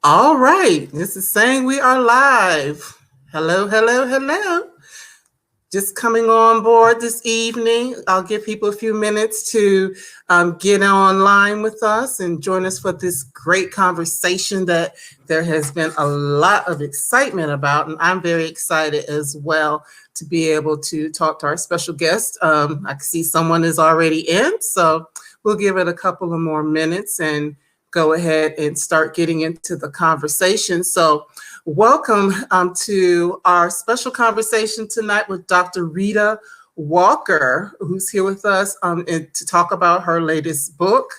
All right, this is saying we are live. Hello, hello, hello. Just coming on board this evening. I'll give people a few minutes to get online with us and join us for this great conversation that there has been a lot of excitement about. And I'm very excited as well to be able to talk to our special guest. I can see someone is already in, so we'll give it a couple of more minutes and go ahead and start getting into the conversation. So welcome to our special conversation tonight with Dr. Rheeda Walker, who's here with us to talk about her latest book,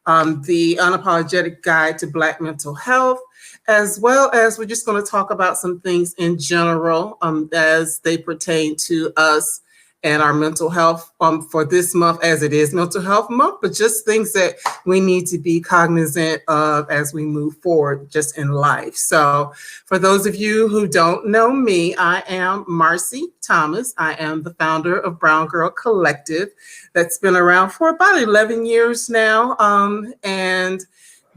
The Unapologetic Guide to Black Mental Health, as well as we're just going to talk about some things in general as they pertain to us and our mental health for this month, as it is Mental Health Month, but just things that we need to be cognizant of as we move forward just in life. So for those of you who don't know me, I am Marcy Thomas. I am the founder of Brown Girl Collective that's been around for about 11 years now, and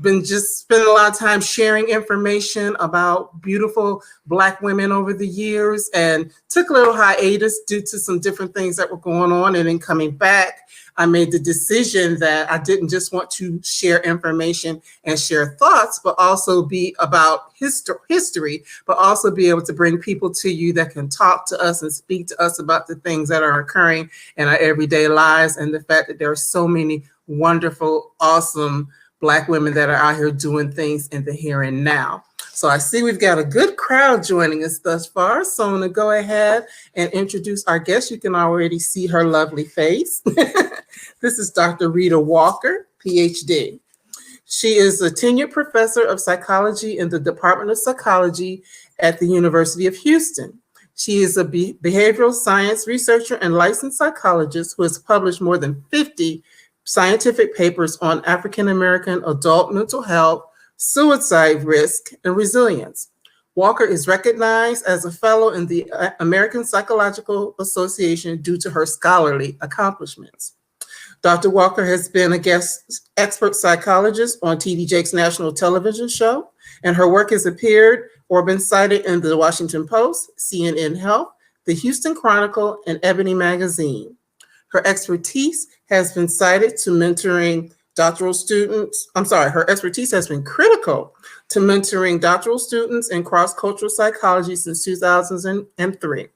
been just spending a lot of time sharing information about beautiful Black women over the years, and took a little hiatus due to some different things that were going on. And then coming back, I made the decision that I didn't just want to share information and share thoughts, but also be about history, but also be able to bring people to you that can talk to us and speak to us about the things that are occurring in our everyday lives, and the fact that there are so many wonderful, awesome Black women that are out here doing things in the here and now. So I see we've got a good crowd joining us thus far. So I'm going to go ahead and introduce our guest. You can already see her lovely face. This is Dr. Rheeda Walker, PhD. She is a tenured professor of psychology in the Department of Psychology at the University of Houston. She is a behavioral science researcher and licensed psychologist who has published more than 50 scientific papers on African-American adult mental health, suicide risk, and resilience. Walker is recognized as a fellow in the American Psychological Association due to her scholarly accomplishments. Dr. Walker has been a guest expert psychologist on TD Jake's national television show, and her work has appeared or been cited in the Washington Post, CNN Health, the Houston Chronicle, and Ebony Magazine. Her expertise has been cited to mentoring doctoral students. Her expertise has been critical to mentoring doctoral students in cross-cultural psychology since 2003.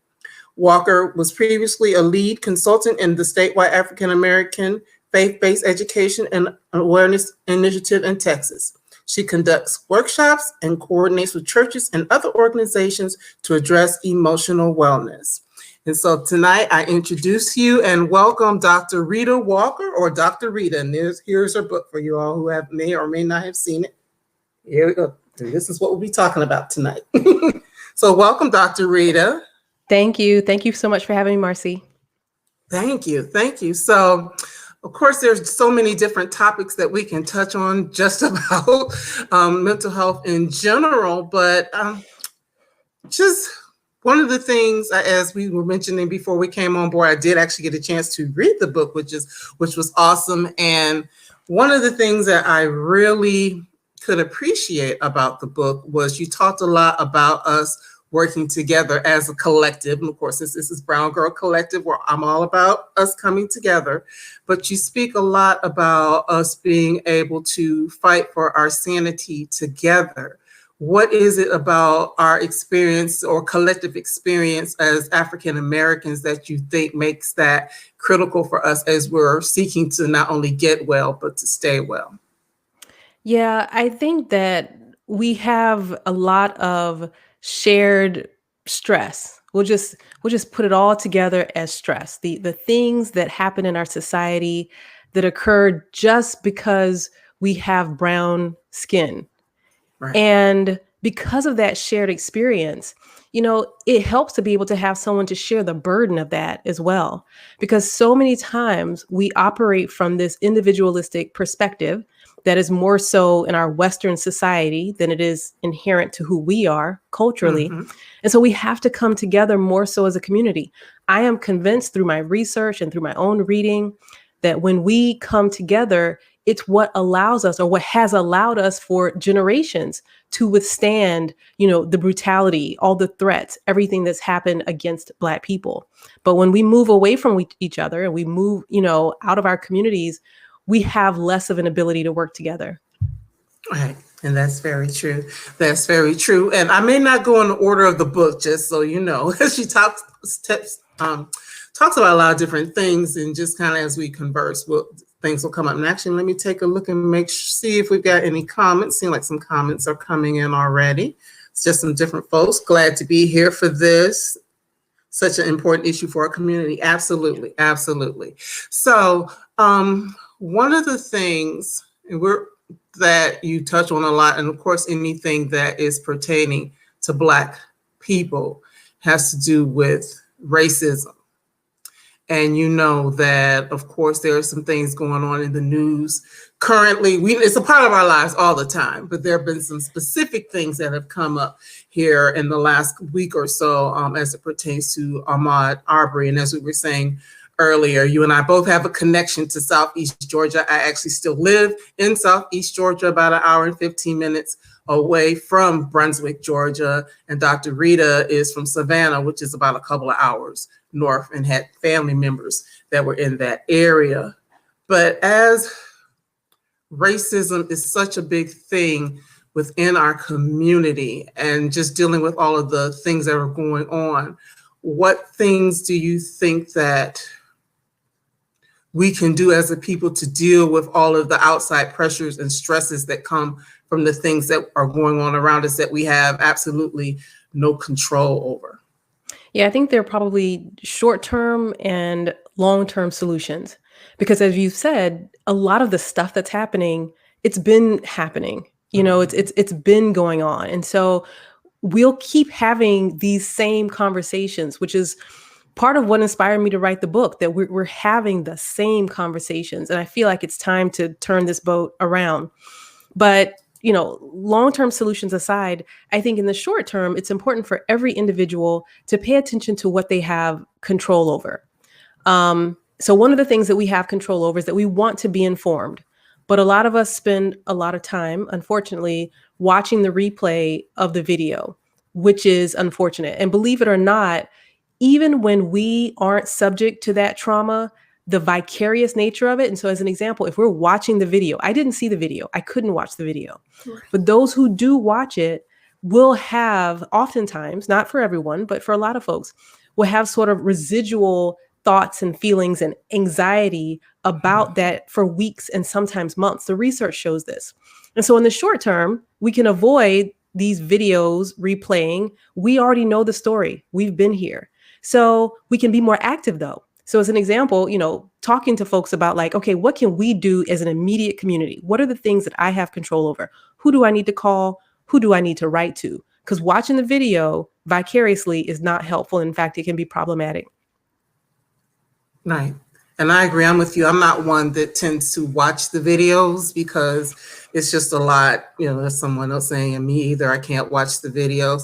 Walker was previously a lead consultant in the statewide African-American faith-based education and awareness initiative in Texas. She conducts workshops and coordinates with churches and other organizations to address emotional wellness. And so tonight I introduce you and welcome Dr. Rheeda Walker, or Dr. Rheeda. And here's her book for you all who may or may not have seen it. Here we go. And this is what we'll be talking about tonight. So welcome, Dr. Rheeda. Thank you. Thank you so much for having me, Marcy. Thank you. Thank you. So, of course, there's so many different topics that we can touch on just about mental health in general, but just one of the things, as we were mentioning before we came on board, I did actually get a chance to read the book, which was awesome. And one of the things that I really could appreciate about the book was you talked a lot about us working together as a collective. And of course, this is Brown Girl Collective, where I'm all about us coming together. But you speak a lot about us being able to fight for our sanity together. What is it about our experience or collective experience as African Americans that you think makes that critical for us as we're seeking to not only get well, but to stay well? Yeah, I think that we have a lot of shared stress. We'll just put it all together as stress. The things that happen in our society that occur just because we have brown skin. Right. And because of that shared experience, it helps to be able to have someone to share the burden of that as well. Because so many times we operate from this individualistic perspective that is more so in our Western society than it is inherent to who we are culturally. Mm-hmm. And so we have to come together more so as a community. I am convinced through my research and through my own reading that when we come together, it's what allows us, or what has allowed us for generations to withstand, the brutality, all the threats, everything that's happened against Black people. But when we move away from each other and we move, out of our communities, we have less of an ability to work together. Right. And that's very true. That's very true. And I may not go in the order of the book, just so you know. She talks about a lot of different things, and just kind of as we converse, things will come up. And actually, let me take a look and see if we've got any comments. Seem like some comments are coming in already. It's just some different folks. Glad to be here for this. Such an important issue for our community. Absolutely. Absolutely. So one of the things, that you touch on a lot, and of course anything that is pertaining to Black people has to do with racism. And you know that, of course, there are some things going on in the news currently. It's a part of our lives all the time, but there have been some specific things that have come up here in the last week or so as it pertains to Ahmaud Arbery. And as we were saying earlier, you and I both have a connection to Southeast Georgia. I actually still live in Southeast Georgia, about an hour and 15 minutes away from Brunswick, Georgia. And Dr. Rheeda is from Savannah, which is about a couple of hours north, and had family members that were in that area. But as racism is such a big thing within our community, and just dealing with all of the things that are going on, what things do you think that we can do as a people to deal with all of the outside pressures and stresses that come from the things that are going on around us that we have absolutely no control over? Yeah, I think there are probably short-term and long-term solutions, because as you said, a lot of the stuff that's happening, it's been happening. It's been going on. And so we'll keep having these same conversations, which is part of what inspired me to write the book, that we're having the same conversations. And I feel like it's time to turn this boat around. But, long-term solutions aside, I think in the short term, it's important for every individual to pay attention to what they have control over. So one of the things that we have control over is that we want to be informed. But a lot of us spend a lot of time, unfortunately, watching the replay of the video, which is unfortunate. And believe it or not, even when we aren't subject to that trauma, the vicarious nature of it. And so as an example, if we're watching the video, I didn't see the video, I couldn't watch the video, but those who do watch it will have, oftentimes, not for everyone, but for a lot of folks, will have sort of residual thoughts and feelings and anxiety about that for weeks and sometimes months. The research shows this. And so in the short term, we can avoid these videos replaying. We already know the story. We've been here. So we can be more active though. So as an example, talking to folks about like, okay, what can we do as an immediate community? What are the things that I have control over? Who do I need to call? Who do I need to write to? Because watching the video vicariously is not helpful. In fact, it can be problematic. Right. And I agree. I'm with you. I'm not one that tends to watch the videos because it's just a lot. There's someone else saying, and me either. I can't watch the videos.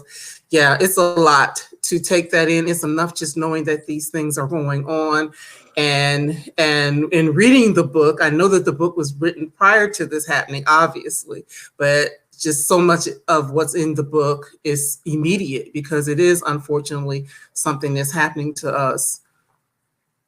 Yeah, it's a lot to take that in. It's enough just knowing that these things are going on. And in reading the book, I know that the book was written prior to this happening, obviously, but just so much of what's in the book is immediate because it is unfortunately something that's happening to us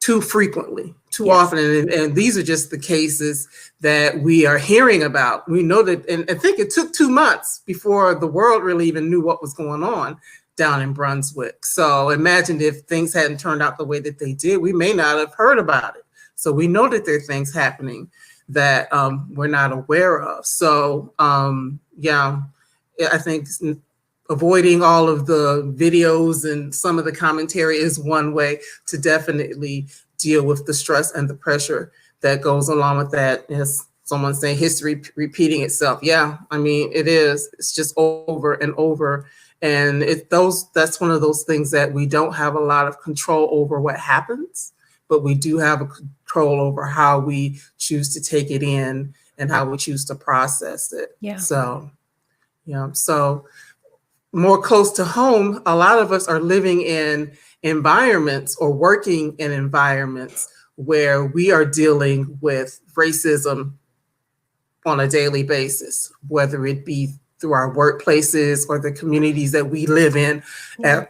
too frequently, too often. And these are just the cases that we are hearing about. We know that, and I think it took 2 months before the world really even knew what was going on down in Brunswick. So imagine if things hadn't turned out the way that they did, we may not have heard about it. So we know that there are things happening that we're not aware of. So yeah, I think avoiding all of the videos and some of the commentary is one way to definitely deal with the stress and the pressure that goes along with that. As someone saying, history repeating itself. Yeah, I mean, it is. It's just over and over. And that's one of those things that we don't have a lot of control over what happens, but we do have a control over how we choose to take it in and how we choose to process it. Yeah. So, yeah. So more close to home, a lot of us are living in environments or working in environments where we are dealing with racism on a daily basis, whether it be through our workplaces or the communities that we live in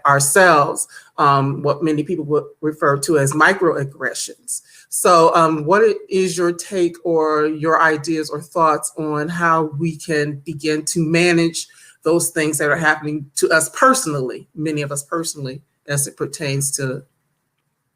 ourselves, what many people would refer to as microaggressions. So, what is your take or your ideas or thoughts on how we can begin to manage those things that are happening to us personally, many of us personally, as it pertains to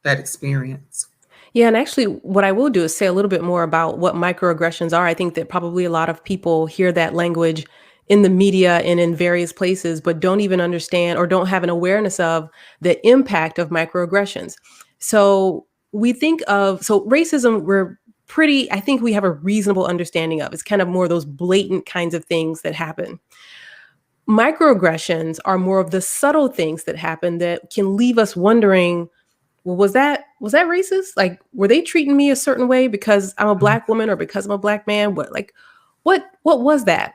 that experience? Yeah, and actually, what I will do is say a little bit more about what microaggressions are. I think that probably a lot of people hear that language in the media and in various places, but don't even understand or don't have an awareness of the impact of microaggressions. So so racism, I think we have a reasonable understanding of. It's kind of more those blatant kinds of things that happen. Microaggressions are more of the subtle things that happen that can leave us wondering, well, was that racist? Like, were they treating me a certain way because I'm a Black woman or because I'm a Black man? What was that?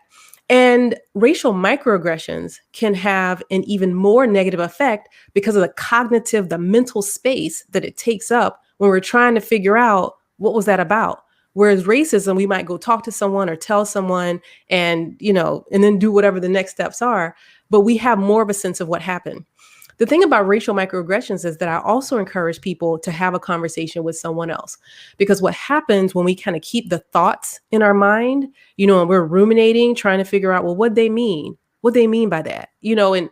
And racial microaggressions can have an even more negative effect because of the mental space that it takes up when we're trying to figure out what was that about. Whereas racism, we might go talk to someone or tell someone and then do whatever the next steps are. But we have more of a sense of what happened. The thing about racial microaggressions is that I also encourage people to have a conversation with someone else, because what happens when we kind of keep the thoughts in our mind, and we're ruminating, trying to figure out, well, what they mean by that, and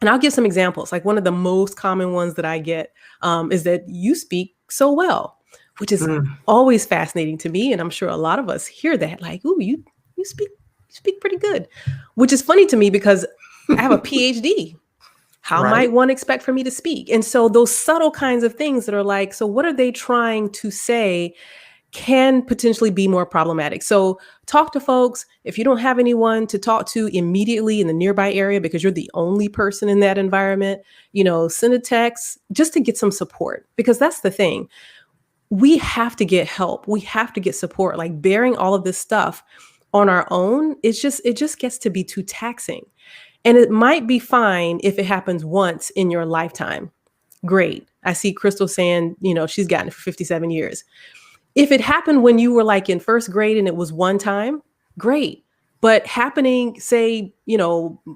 I'll give some examples. Like one of the most common ones that I get is that you speak so well, which is always fascinating to me. And I'm sure a lot of us hear that like, ooh, you speak pretty good, which is funny to me because I have a PhD. How Right. might one expect for me to speak? And so those subtle kinds of things that are like, so what are they trying to say can potentially be more problematic. So talk to folks. If you don't have anyone to talk to immediately in the nearby area because you're the only person in that environment, send a text just to get some support, because that's the thing. We have to get help. We have to get support. Like bearing all of this stuff on our own, it just gets to be too taxing. And it might be fine if it happens once in your lifetime. Great. I see Crystal saying, she's gotten it for 57 years. If it happened when you were like in first grade and it was one time, great. But happening, say,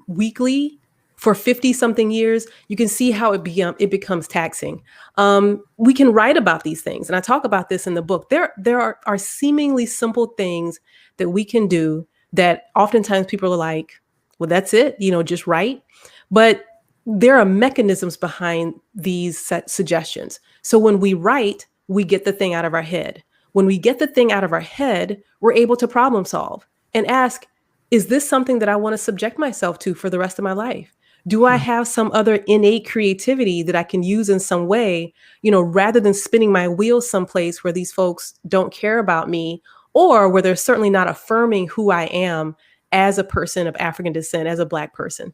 weekly for 50 something years, you can see how it becomes taxing. We can write about these things. And I talk about this in the book. There are seemingly simple things that we can do that oftentimes people are like, well, that's it, just write. But there are mechanisms behind these suggestions. So when we write, we get the thing out of our head. When we get the thing out of our head, we're able to problem solve and ask, is this something that I want to subject myself to for the rest of my life? Do I have some other innate creativity that I can use in some way, rather than spinning my wheels someplace where these folks don't care about me, or where they're certainly not affirming who I am as a person of African descent, as a Black person?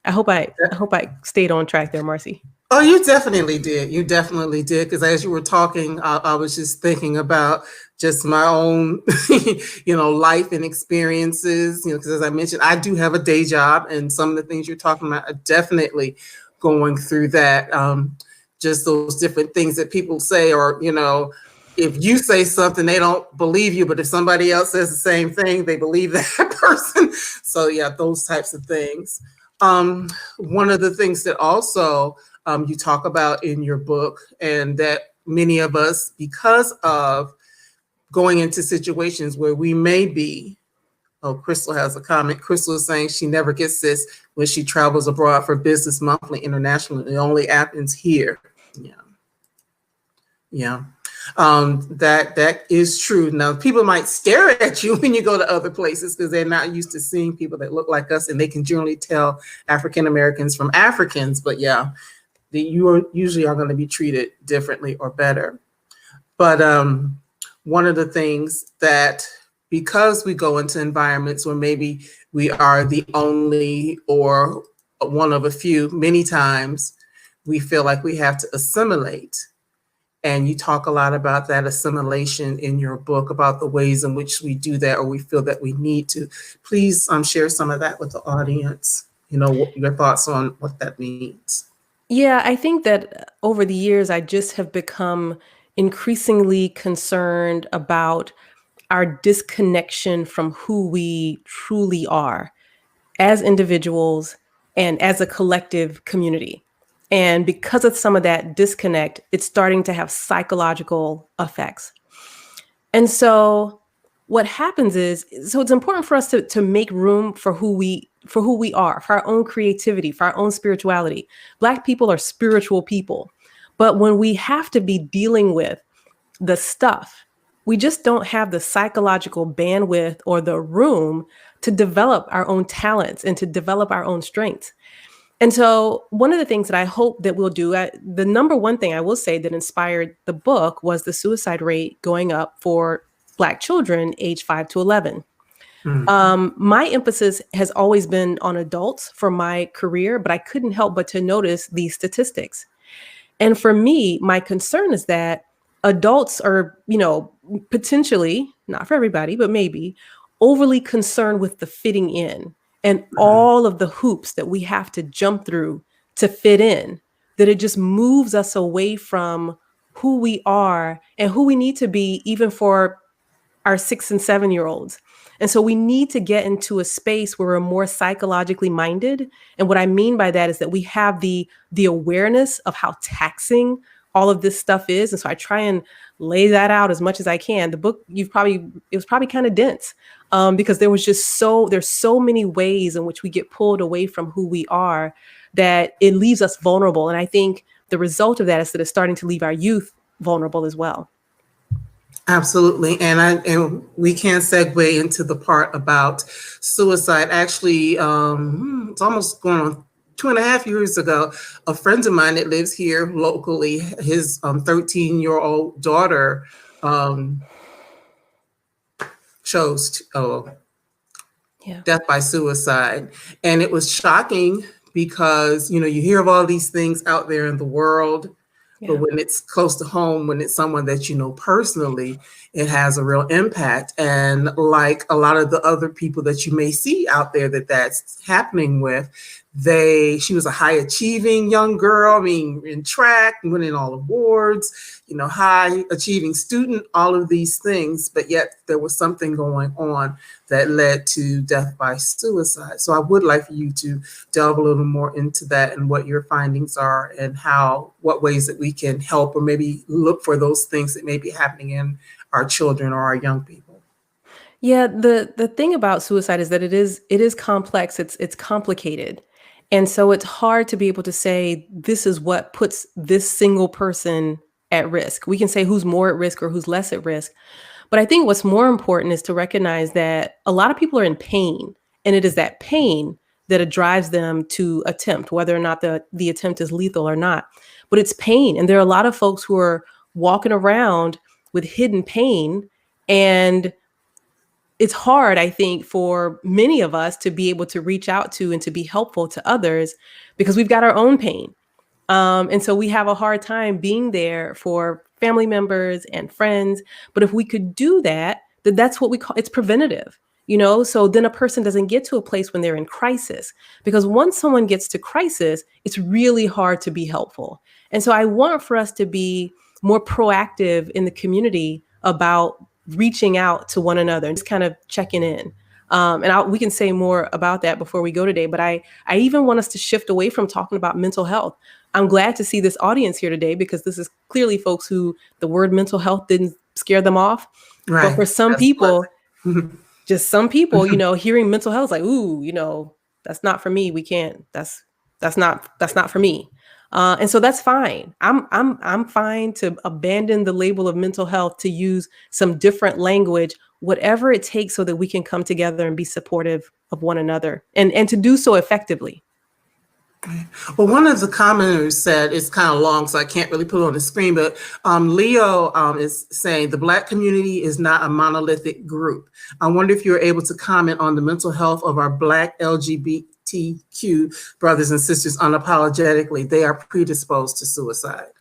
I hope I stayed on track there, Marcy. Oh, you definitely did. You definitely did. Because as you were talking, I was just thinking about just my own, life and experiences. Because as I mentioned, I do have a day job, and some of the things you're talking about are definitely going through that. Just those different things that people say, or if you say something, they don't believe you, but if somebody else says the same thing, they believe that person. So yeah, those types of things. One of the things that also you talk about in your book, and that many of us, because of going into situations where we may be, Crystal has a comment. Crystal is saying she never gets this when she travels abroad for business, monthly, international. It only happens here. Yeah. Yeah. That is true. Now, people might stare at you when you go to other places because they're not used to seeing people that look like us, and they can generally tell African Americans from Africans. But yeah, you are usually going to be treated differently or better. But one of the things that, because we go into environments where maybe we are the only or one of a few, many times we feel like we have to assimilate. And you talk a lot about that assimilation in your book, about the ways in which we do that, or we feel that we need to. Please share some of that with the audience, your thoughts on what that means. Yeah, I think that over the years, I just have become increasingly concerned about our disconnection from who we truly are as individuals and as a collective community. And because of some of that disconnect, it's starting to have psychological effects. And so what happens is, so it's important for us to make room for who we are, for our own creativity, for our own spirituality. Black people are spiritual people. But when we have to be dealing with the stuff, we just don't have the psychological bandwidth or the room to develop our own talents and to develop our own strengths. And so, one of the things that I hope that we'll do, the number one thing I will say that inspired the book was the suicide rate going up for Black children age 5 to 11. Mhm. My emphasis has always been on adults for my career, but I couldn't help but to notice these statistics. And for me, my concern is that adults are, potentially, not for everybody, but maybe overly concerned with the fitting in and all of the hoops that we have to jump through to fit in, that it just moves us away from who we are and who we need to be, even for our 6 and 7 year olds. And so we need to get into a space where we're more psychologically minded. And what I mean by that is that we have the awareness of how taxing all of this stuff is. And so I try and lay that out as much as I can. The book, it was probably kind of dense, because there's so many ways in which we get pulled away from who we are that it leaves us vulnerable. And I think the result of that is that it's starting to leave our youth vulnerable as well. Absolutely, and we can segue into the part about suicide. Actually, it's almost going on 2.5 years ago. A friend of mine that lives here locally, his 13-year-old daughter chose Yeah. death by suicide, and it was shocking because you hear of all these things out there in the world. But Yeah. when it's close to home, when it's someone that you know personally, it has a real impact. And like a lot of the other people that you may see out there that's happening with, she was a high achieving young girl. I mean, in track, winning all awards, high achieving student, all of these things. But yet there was something going on that led to death by suicide. So I would like for you to delve a little more into that and what your findings are and what ways that we can help or maybe look for those things that may be happening in our children or our young people. Yeah, the thing about suicide is that it is complex, it's complicated. And so it's hard to be able to say this is what puts this single person at risk. We can say who's more at risk or who's less at risk. But I think what's more important is to recognize that a lot of people are in pain, and it is that pain that it drives them to attempt, whether or not the attempt is lethal or not. But it's pain, and there are a lot of folks who are walking around with hidden pain, and it's hard, I think, for many of us to be able to reach out to and to be helpful to others because we've got our own pain. And so we have a hard time being there for family members and friends. But if we could do that, then that's what we call it's preventative. So then a person doesn't get to a place when they're in crisis, because once someone gets to crisis, it's really hard to be helpful. And so I want for us to be more proactive in the community about reaching out to one another and just kind of checking in. We can say more about that before we go today, but I even want us to shift away from talking about mental health. I'm glad to see this audience here today because this is clearly folks who the word mental health didn't scare them off. But Right. for some That's a people, blessing. just some people, hearing mental health is like, ooh, that's not for me. We can't. That's not for me. And so that's fine. I'm fine to abandon the label of mental health to use some different language, whatever it takes, so that we can come together and be supportive of one another and to do so effectively. Well, one of the commenters said, it's kind of long, so I can't really put it on the screen, but Leo is saying the Black community is not a monolithic group. I wonder if you're able to comment on the mental health of our Black LGBTQ brothers and sisters unapologetically. They are predisposed to suicide.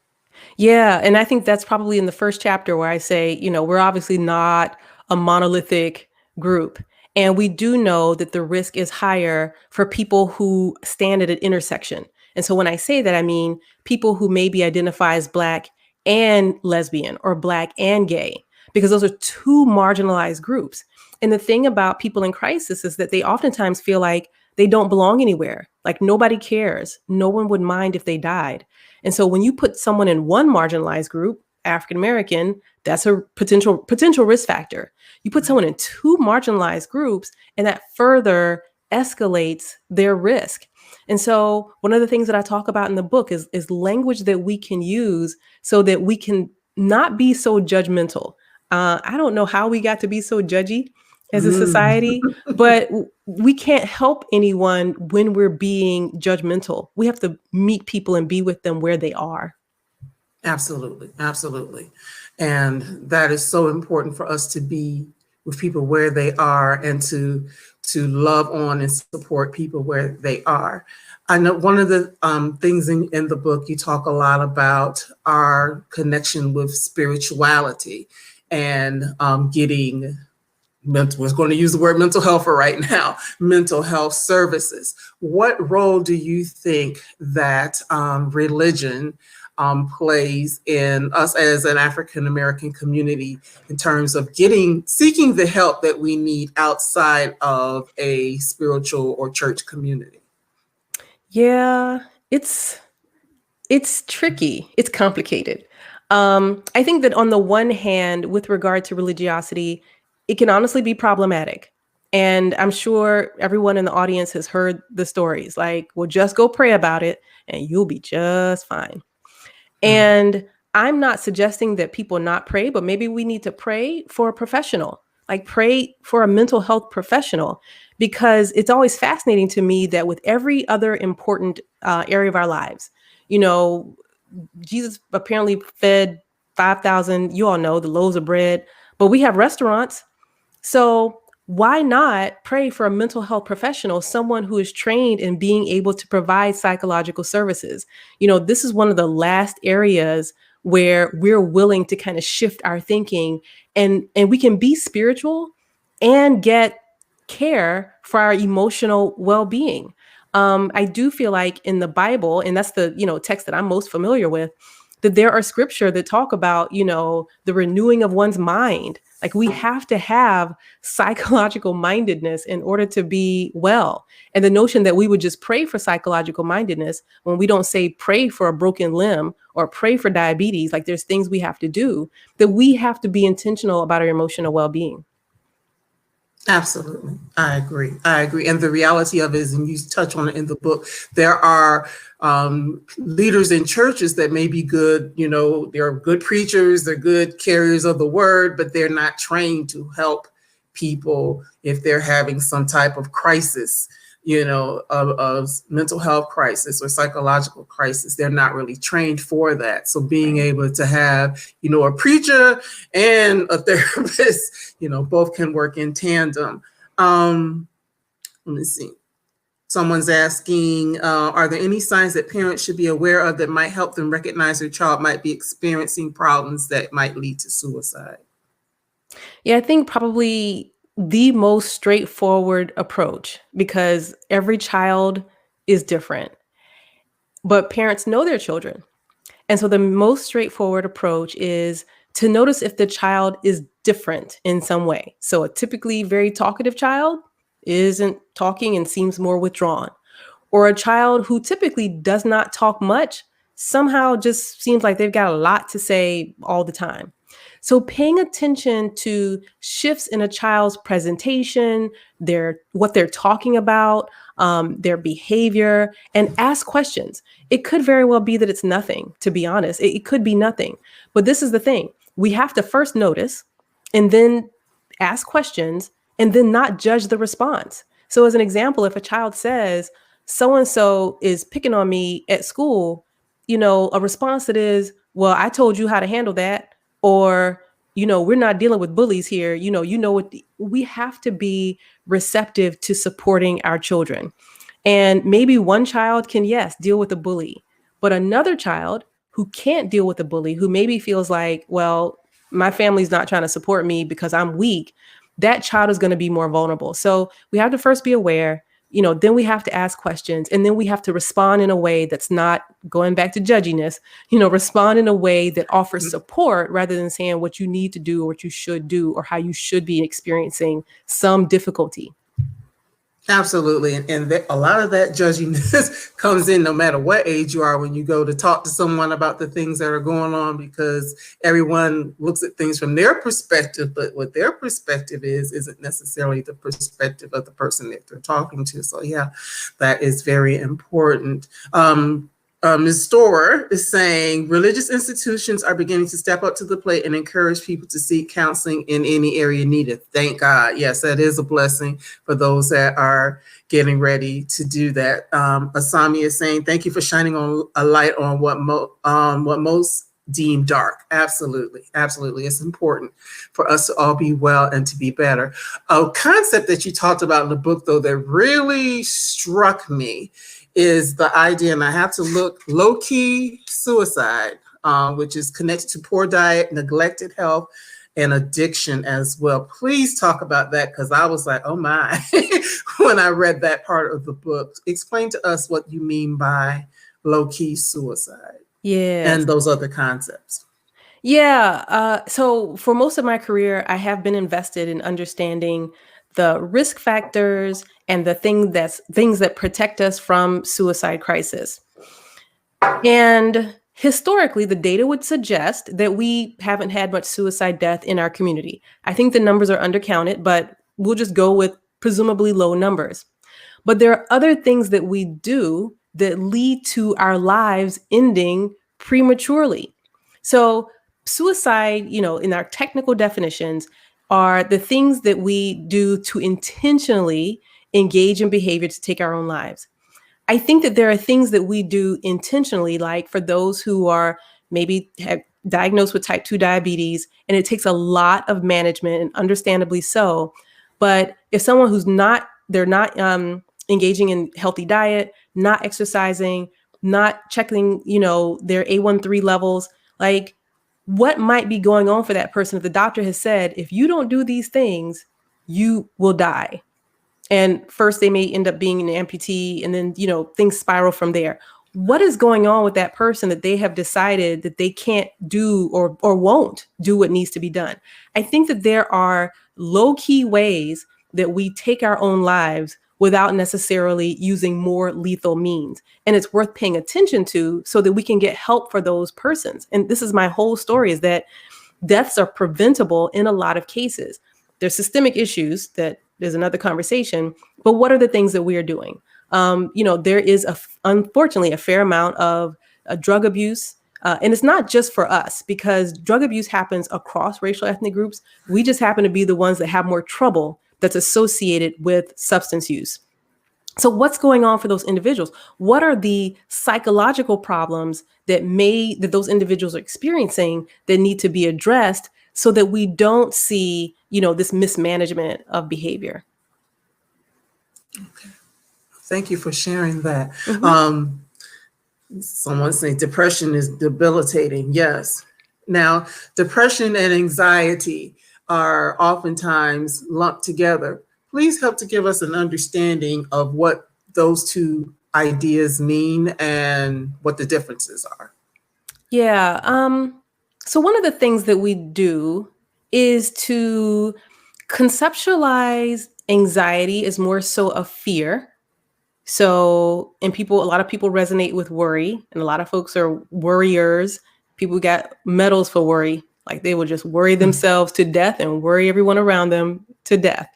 Yeah, and I think that's probably in the first chapter where I say, we're obviously not a monolithic group. And we do know that the risk is higher for people who stand at an intersection. And so when I say that, I mean people who maybe identify as Black and lesbian or Black and gay. because those are two marginalized groups. And the thing about people in crisis is that they oftentimes feel like they don't belong anywhere. Like nobody cares. No one would mind if they died. And so when you put someone in one marginalized group, African American, that's a potential risk factor. You put someone in two marginalized groups, and that further escalates their risk. And so one of the things that I talk about in the book is language that we can use so that we can not be so judgmental. I don't know how we got to be so judgy as a society, but we can't help anyone when we're being judgmental. We have to meet people and be with them where they are. Absolutely. Absolutely. And that is so important for us to be with people where they are and to love on and support people where they are. I know one of the things in the book, you talk a lot about our connection with spirituality and getting mental, was going to use the word mental health for right now, mental health services. What role do you think that religion plays in us as an African American community in terms of seeking the help that we need outside of a spiritual or church community? Yeah, it's tricky. It's complicated. I think that on the one hand, with regard to religiosity, it can honestly be problematic. And I'm sure everyone in the audience has heard the stories like, well, just go pray about it and you'll be just fine. And I'm not suggesting that people not pray, but maybe we need to pray for a professional, like pray for a mental health professional, because it's always fascinating to me that with every other important area of our lives, you know, Jesus apparently fed 5,000, you all know, the loaves of bread, but we have restaurants. So why not pray for a mental health professional, someone who is trained in being able to provide psychological services? You know, this is one of the last areas where we're willing to kind of shift our thinking, and we can be spiritual and get care for our emotional well-being. I do feel like in the Bible, and that's the, text that I'm most familiar with, that there are scripture that talk about, the renewing of one's mind. Like we have to have psychological mindedness in order to be well. And the notion that we would just pray for psychological mindedness when we don't say pray for a broken limb or pray for diabetes, like there's things we have to do, that we have to be intentional about our emotional well-being. Absolutely. I agree. And the reality of it is, and you touch on it in the book, there are leaders in churches that may be good, they're good preachers, they're good carriers of the word, but they're not trained to help people if they're having some type of crisis, of mental health crisis or psychological crisis. They're not really trained for that. So being able to have, a preacher and a therapist, both can work in tandem. Let me see. Someone's asking, are there any signs that parents should be aware of that might help them recognize their child might be experiencing problems that might lead to suicide? Yeah, I think probably the most straightforward approach, because every child is different, but parents know their children. And so the most straightforward approach is to notice if the child is different in some way. So a typically very talkative child isn't talking and seems more withdrawn, or a child who typically does not talk much somehow just seems like they've got a lot to say all the time. So paying attention to shifts in a child's presentation, what they're talking about, their behavior, and ask questions. It could very well be that it's nothing, to be honest. It could be nothing. But this is the thing. We have to first notice and then ask questions and then not judge the response. So as an example, if a child says, so-and-so is picking on me at school, a response that is, well, I told you how to handle that. Or, we're not dealing with bullies here. We have to be receptive to supporting our children. And maybe one child can, yes, deal with the bully, but another child who can't deal with the bully, who maybe feels like, well, my family's not trying to support me because I'm weak, that child is going to be more vulnerable. So we have to first be aware, then we have to ask questions, and then we have to respond in a way that's not going back to judginess, respond in a way that offers support rather than saying what you need to do or what you should do or how you should be experiencing some difficulty. Absolutely. And a lot of that judginess comes in no matter what age you are when you go to talk to someone about the things that are going on, because everyone looks at things from their perspective, but what their perspective isn't necessarily the perspective of the person that they're talking to. So yeah, that is very important. Ms. Storer is saying religious institutions are beginning to step up to the plate and encourage people to seek counseling in any area needed. Thank God. Yes, that is a blessing for those that are getting ready to do that. Asami is saying, thank you for shining on a light on what most deem dark. Absolutely. Absolutely. It's important for us to all be well and to be better. A concept that you talked about in the book, though, that really struck me is the idea, and I have to look, low-key suicide, which is connected to poor diet, neglected health, and addiction as well. Please talk about that, because I was like, oh my, when I read that part of the book. Explain to us what you mean by low-key suicide. Yes. And those other concepts. Yeah. So for most of my career, I have been invested in understanding the risk factors and the things that protect us from suicide crisis. And historically, the data would suggest that we haven't had much suicide death in our community. I think the numbers are undercounted, but we'll just go with presumably low numbers. But there are other things that we do that lead to our lives ending prematurely. So suicide, in our technical definitions, are the things that we do to intentionally engage in behavior to take our own lives. I think that there are things that we do intentionally, like for those who are maybe diagnosed with type 2 diabetes, and it takes a lot of management, and understandably so. But if someone they're not engaging in healthy diet, not exercising, not checking, their A1-3 levels, like what might be going on for that person if the doctor has said, if you don't do these things, you will die. And first they may end up being an amputee, and then, things spiral from there. What is going on with that person that they have decided that they can't do or won't do what needs to be done? I think that there are low-key ways that we take our own lives without necessarily using more lethal means. And it's worth paying attention to so that we can get help for those persons. And this is my whole story, is that deaths are preventable in a lot of cases. There's systemic issues that there's another conversation, but what are the things that we are doing? There is unfortunately a fair amount of drug abuse. And it's not just for us, because drug abuse happens across racial ethnic groups. We just happen to be the ones that have more trouble that's associated with substance use. So what's going on for those individuals? What are the psychological problems that those individuals are experiencing that need to be addressed so that we don't see, this mismanagement of behavior? Okay. Thank you for sharing that. Mm-hmm. Someone saying depression is debilitating. Yes. Now, depression and anxiety are oftentimes lumped together. Please help to give us an understanding of what those two ideas mean and what the differences are. Yeah. So one of the things that we do is to conceptualize anxiety as more so a fear. So, a lot of people resonate with worry, and a lot of folks are worriers. People got medals for worry, like they will just worry themselves to death and worry everyone around them to death.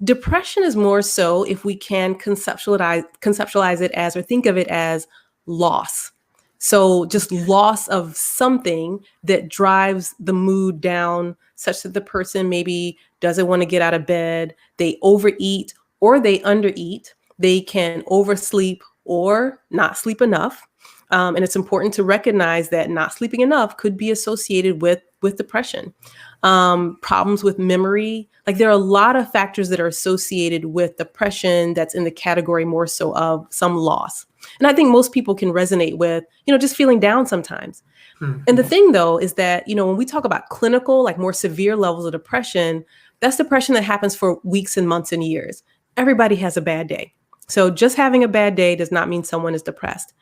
Depression is more so if we can conceptualize it as, or think of it as, loss. So just loss of something that drives the mood down, such that the person maybe doesn't want to get out of bed, they overeat or they undereat, they can oversleep or not sleep enough. And it's important to recognize that not sleeping enough could be associated with depression. Problems with memory. Like there are a lot of factors that are associated with depression that's in the category more so of some loss. And I think most people can resonate with, just feeling down sometimes. Mm-hmm. And the thing though, is that, when we talk about clinical, like more severe levels of depression, that's depression that happens for weeks and months and years. everybody has a bad day. So just having a bad day does not mean someone is depressed.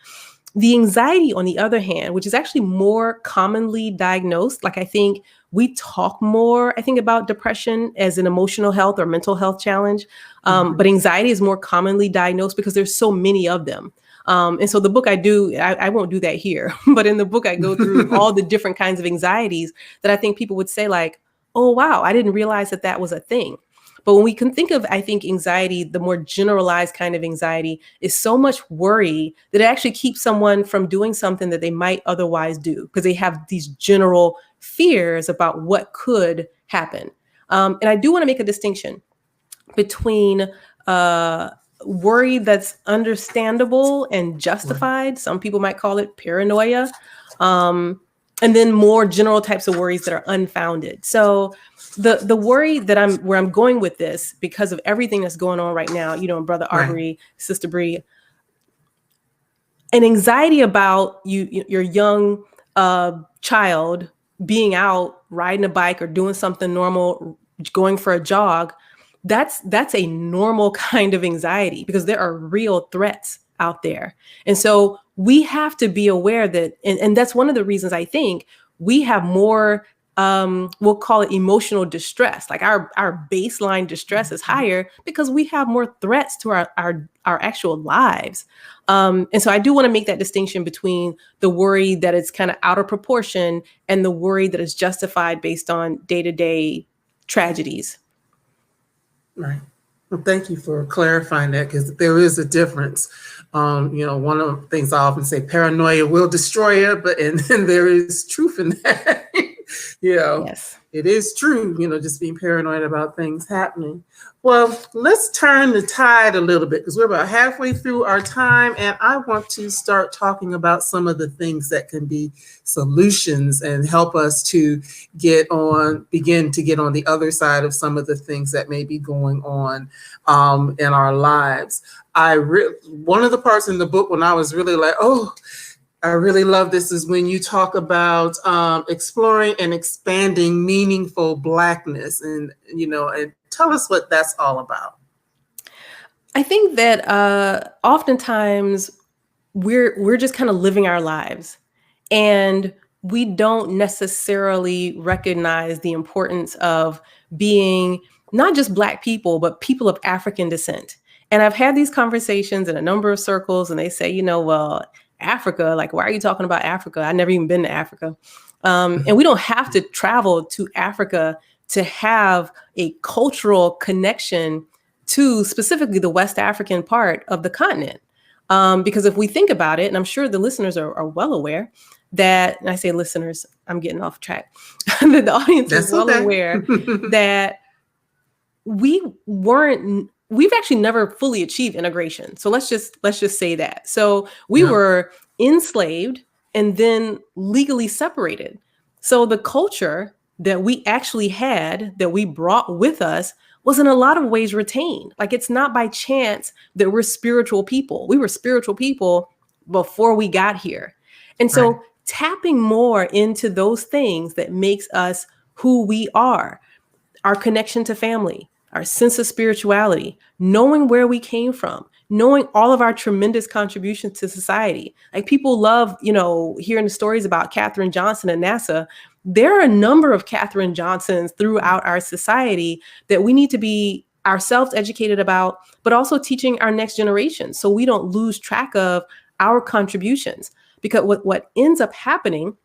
The anxiety, on the other hand, which is actually more commonly diagnosed, like I think we talk more, I think, about depression as an emotional health or mental health challenge. But anxiety is more commonly diagnosed because there's so many of them. And so the book I won't do that here, but in the book, I go through all the different kinds of anxieties that I think people would say like, oh, wow, I didn't realize that that was a thing. But when we can think of, I think, anxiety, the more generalized kind of anxiety is so much worry that it actually keeps someone from doing something that they might otherwise do because they have these general fears about what could happen. And I do want to make a distinction between worry that's understandable and justified. Some people might call it paranoia. And then more general types of worries that are unfounded. So the worry that where I'm going with this, because of everything that's going on right now, you know, Brother Arbery, Sister Bree, an anxiety about your young child being out riding a bike or doing something normal, going for a jog, that's a normal kind of anxiety because there are real threats out there. And so we have to be aware that, and that's one of the reasons I think we have more, we'll call it emotional distress. Like our baseline distress is higher because we have more threats to our actual lives. And so I do want to make that distinction between the worry that is kind of out of proportion and the worry that is justified based on day-to-day tragedies. Right. Well, thank you for clarifying that because there is a difference. You know, one of the things I often say, paranoia will destroy you, and there is truth in that. You know, yes. It is true, you know, just being paranoid about things happening. Well, let's turn the tide a little bit because we're about halfway through our time and I want to start talking about some of the things that can be solutions and help us to begin to get on the other side of some of the things that may be going on in our lives. One of the parts in the book when I was really like, oh, I really love this is when you talk about exploring and expanding meaningful Blackness, and tell us what that's all about. I think that oftentimes we're just kind of living our lives, and we don't necessarily recognize the importance of being not just Black people, but people of African descent. And I've had these conversations in a number of circles, and they say, well, Africa, like, why are you talking about Africa? I've never even been to Africa. And we don't have to travel to Africa to have a cultural connection to specifically the West African part of the continent. Because if we think about it, and I'm sure the listeners are well aware that, and I say listeners, I'm getting off track, that the audience is well aware that we've actually never fully achieved integration. So let's just say that. So we were enslaved and then legally separated. So the culture that we actually had, that we brought with us, was in a lot of ways retained. Like, it's not by chance that we're spiritual people. We were spiritual people before we got here. And so tapping more into those things that makes us who we are, our connection to family, our sense of spirituality, knowing where we came from, knowing all of our tremendous contributions to society. Like, people love, hearing the stories about Katherine Johnson and NASA. There are a number of Katherine Johnsons throughout our society that we need to be ourselves educated about, but also teaching our next generation so we don't lose track of our contributions. Because what ends up happening,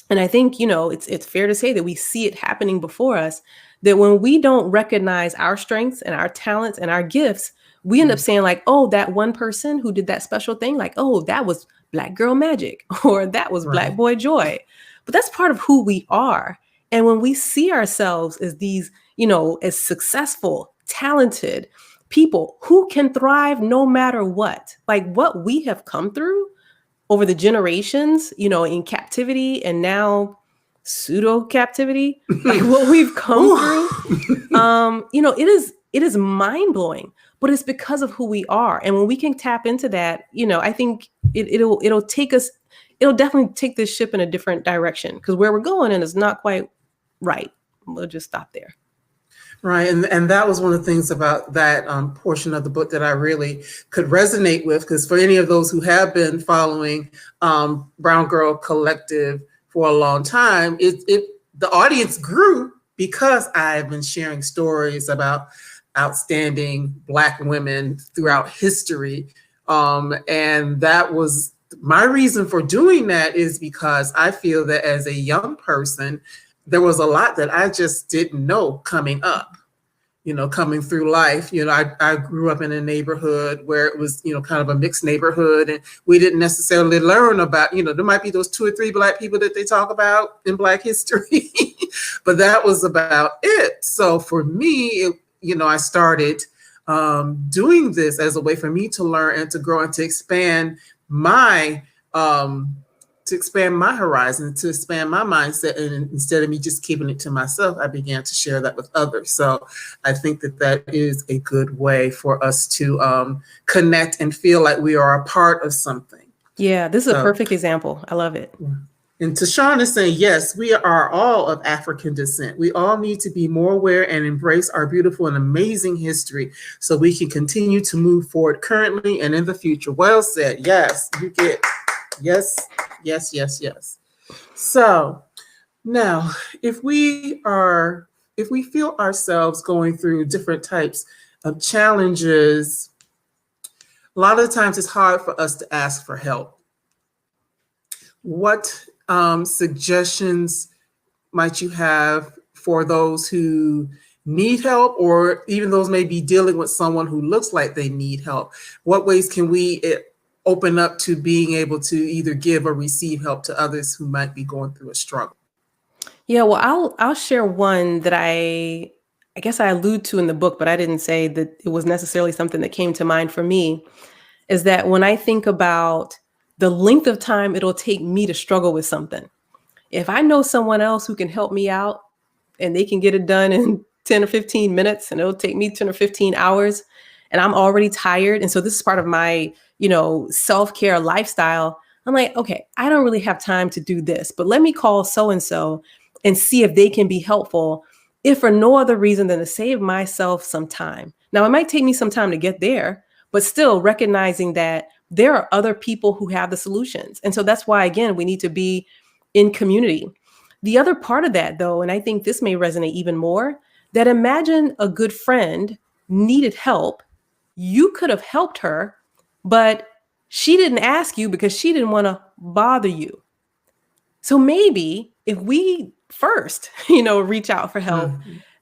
and I think, it's fair to say that we see it happening before us, that when we don't recognize our strengths and our talents and our gifts, we end up saying like, oh, that one person who did that special thing, like, oh, that was Black girl magic, or that was Black boy joy. But that's part of who we are. And when we see ourselves as these, as successful, talented people who can thrive no matter what, like what we have come through over the generations, in captivity and now pseudo captivity, like what we've come through, it is mind blowing, but it's because of who we are. And when we can tap into that, I think it'll definitely take this ship in a different direction, because where we're going and is not quite right. We'll just stop there. Right. And that was one of the things about that portion of the book that I really could resonate with, because for any of those who have been following Brown Girl Collective for a long time, the audience grew because I've been sharing stories about outstanding Black women throughout history. And that was my reason for doing that, is because I feel that as a young person, there was a lot that I just didn't know coming up, coming through life. I grew up in a neighborhood where it was, kind of a mixed neighborhood, and we didn't necessarily learn about, there might be those 2 or 3 Black people that they talk about in Black history, but that was about it. So for me, I started doing this as a way for me to learn and to grow and to expand my horizon, to expand my mindset. And instead of me just keeping it to myself, I began to share that with others. So I think that is a good way for us to connect and feel like we are a part of something. Yeah, this is a perfect example. I love it. And Tashawn is saying, yes, we are all of African descent. We all need to be more aware and embrace our beautiful and amazing history so we can continue to move forward currently and in the future. Well said. Yes, you get yes. So now, if we feel ourselves going through different types of challenges, a lot of the times it's hard for us to ask for help. What suggestions might you have for those who need help, or even those may be dealing with someone who looks like they need help? What ways can we open up to being able to either give or receive help to others who might be going through a struggle? Yeah, well, I'll share one that I guess I allude to in the book, but I didn't say that it was necessarily something that came to mind for me, is that when I think about the length of time it'll take me to struggle with something, if I know someone else who can help me out and they can get it done in 10 or 15 minutes and it'll take me 10 or 15 hours and I'm already tired. And so this is part of my, self-care lifestyle. I'm like, okay, I don't really have time to do this, but let me call so-and-so and see if they can be helpful, if for no other reason than to save myself some time. Now, it might take me some time to get there, but still recognizing that there are other people who have the solutions. And so that's why, again, we need to be in community. The other part of that, though, and I think this may resonate even more, that imagine a good friend needed help. You could have helped her, but she didn't ask you because she didn't want to bother you. So maybe if we first, reach out for help,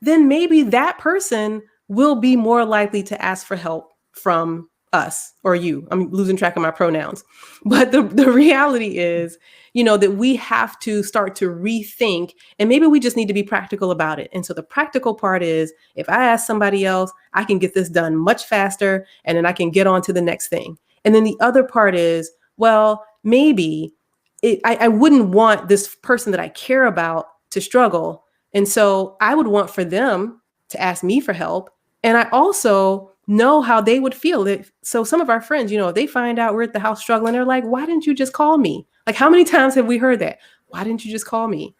then maybe that person will be more likely to ask for help from us or you. I'm losing track of my pronouns. But the reality is, that we have to start to rethink, and maybe we just need to be practical about it. And so the practical part is, if I ask somebody else, I can get this done much faster, and then I can get on to the next thing. And then the other part is, well, maybe I wouldn't want this person that I care about to struggle. And so I would want for them to ask me for help. And I also know how they would feel. So some of our friends, if they find out we're at the house struggling, they're like, why didn't you just call me? Like, how many times have we heard that? Why didn't you just call me?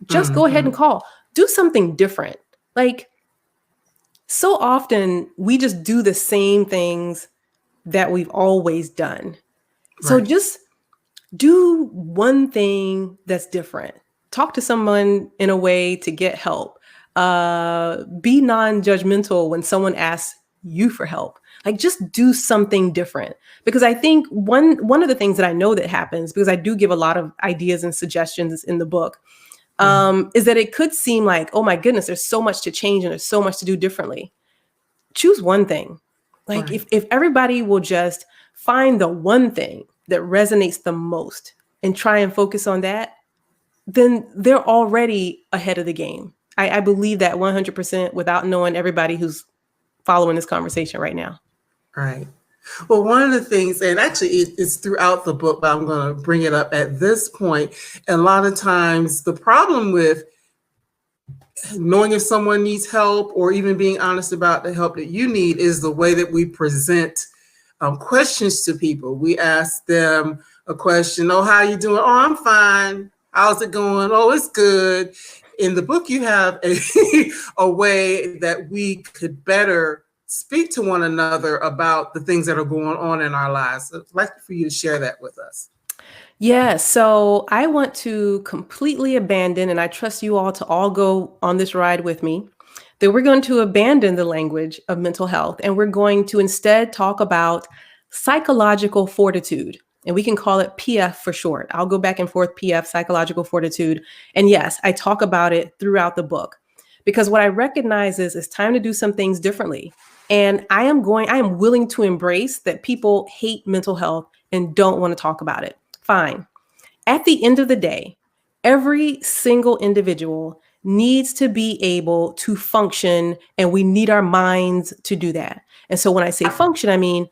Just go ahead and call. Do something different. Like, so often we just do the same things that we've always done. Right. So just do one thing that's different. Talk to someone in a way to get help. Be non-judgmental when someone asks you for help. Like, just do something different. Because I think one of the things that I know that happens, because I do give a lot of ideas and suggestions in the book, is that it could seem like, oh my goodness, there's so much to change and there's so much to do differently. Choose one thing. Like, right. if everybody will just find the one thing that resonates the most and try and focus on that, then they're already ahead of the game. I believe that 100% without knowing everybody who's following this conversation right now. Right. Well, one of the things, and actually it's throughout the book, but I'm going to bring it up at this point. And a lot of times the problem with knowing if someone needs help or even being honest about the help that you need is the way that we present questions to people. We ask them a question, oh, how you doing? Oh, I'm fine. How's it going? Oh, it's good. in the book, you have a way that we could better speak to one another about the things that are going on in our lives. So I'd like for you to share that with us. Yeah, so I want to completely abandon, and I trust you all to all go on this ride with me, that we're going to abandon the language of mental health and we're going to instead talk about psychological fortitude. And we can call it PF for short. I'll go back and forth, PF, psychological fortitude. And yes, I talk about it throughout the book because what I recognize is it's time to do some things differently. And I am willing to embrace that people hate mental health and don't want to talk about it. Fine. At the end of the day, every single individual needs to be able to function, and we need our minds to do that. And so when I say function, I mean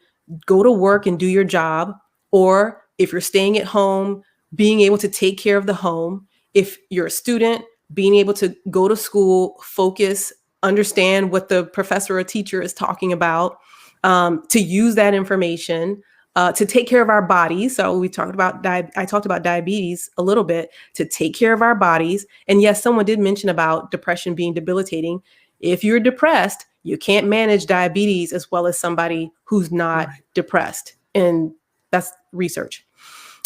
go to work and do your job, or if you're staying at home, being able to take care of the home. If you're a student, being able to go to school, focus, understand what the professor or teacher is talking about, to use that information, to take care of our bodies. So we talked about I talked about diabetes a little bit, to take care of our bodies. And yes, someone did mention about depression being debilitating. If you're depressed, you can't manage diabetes as well as somebody who's not depressed. And that's research.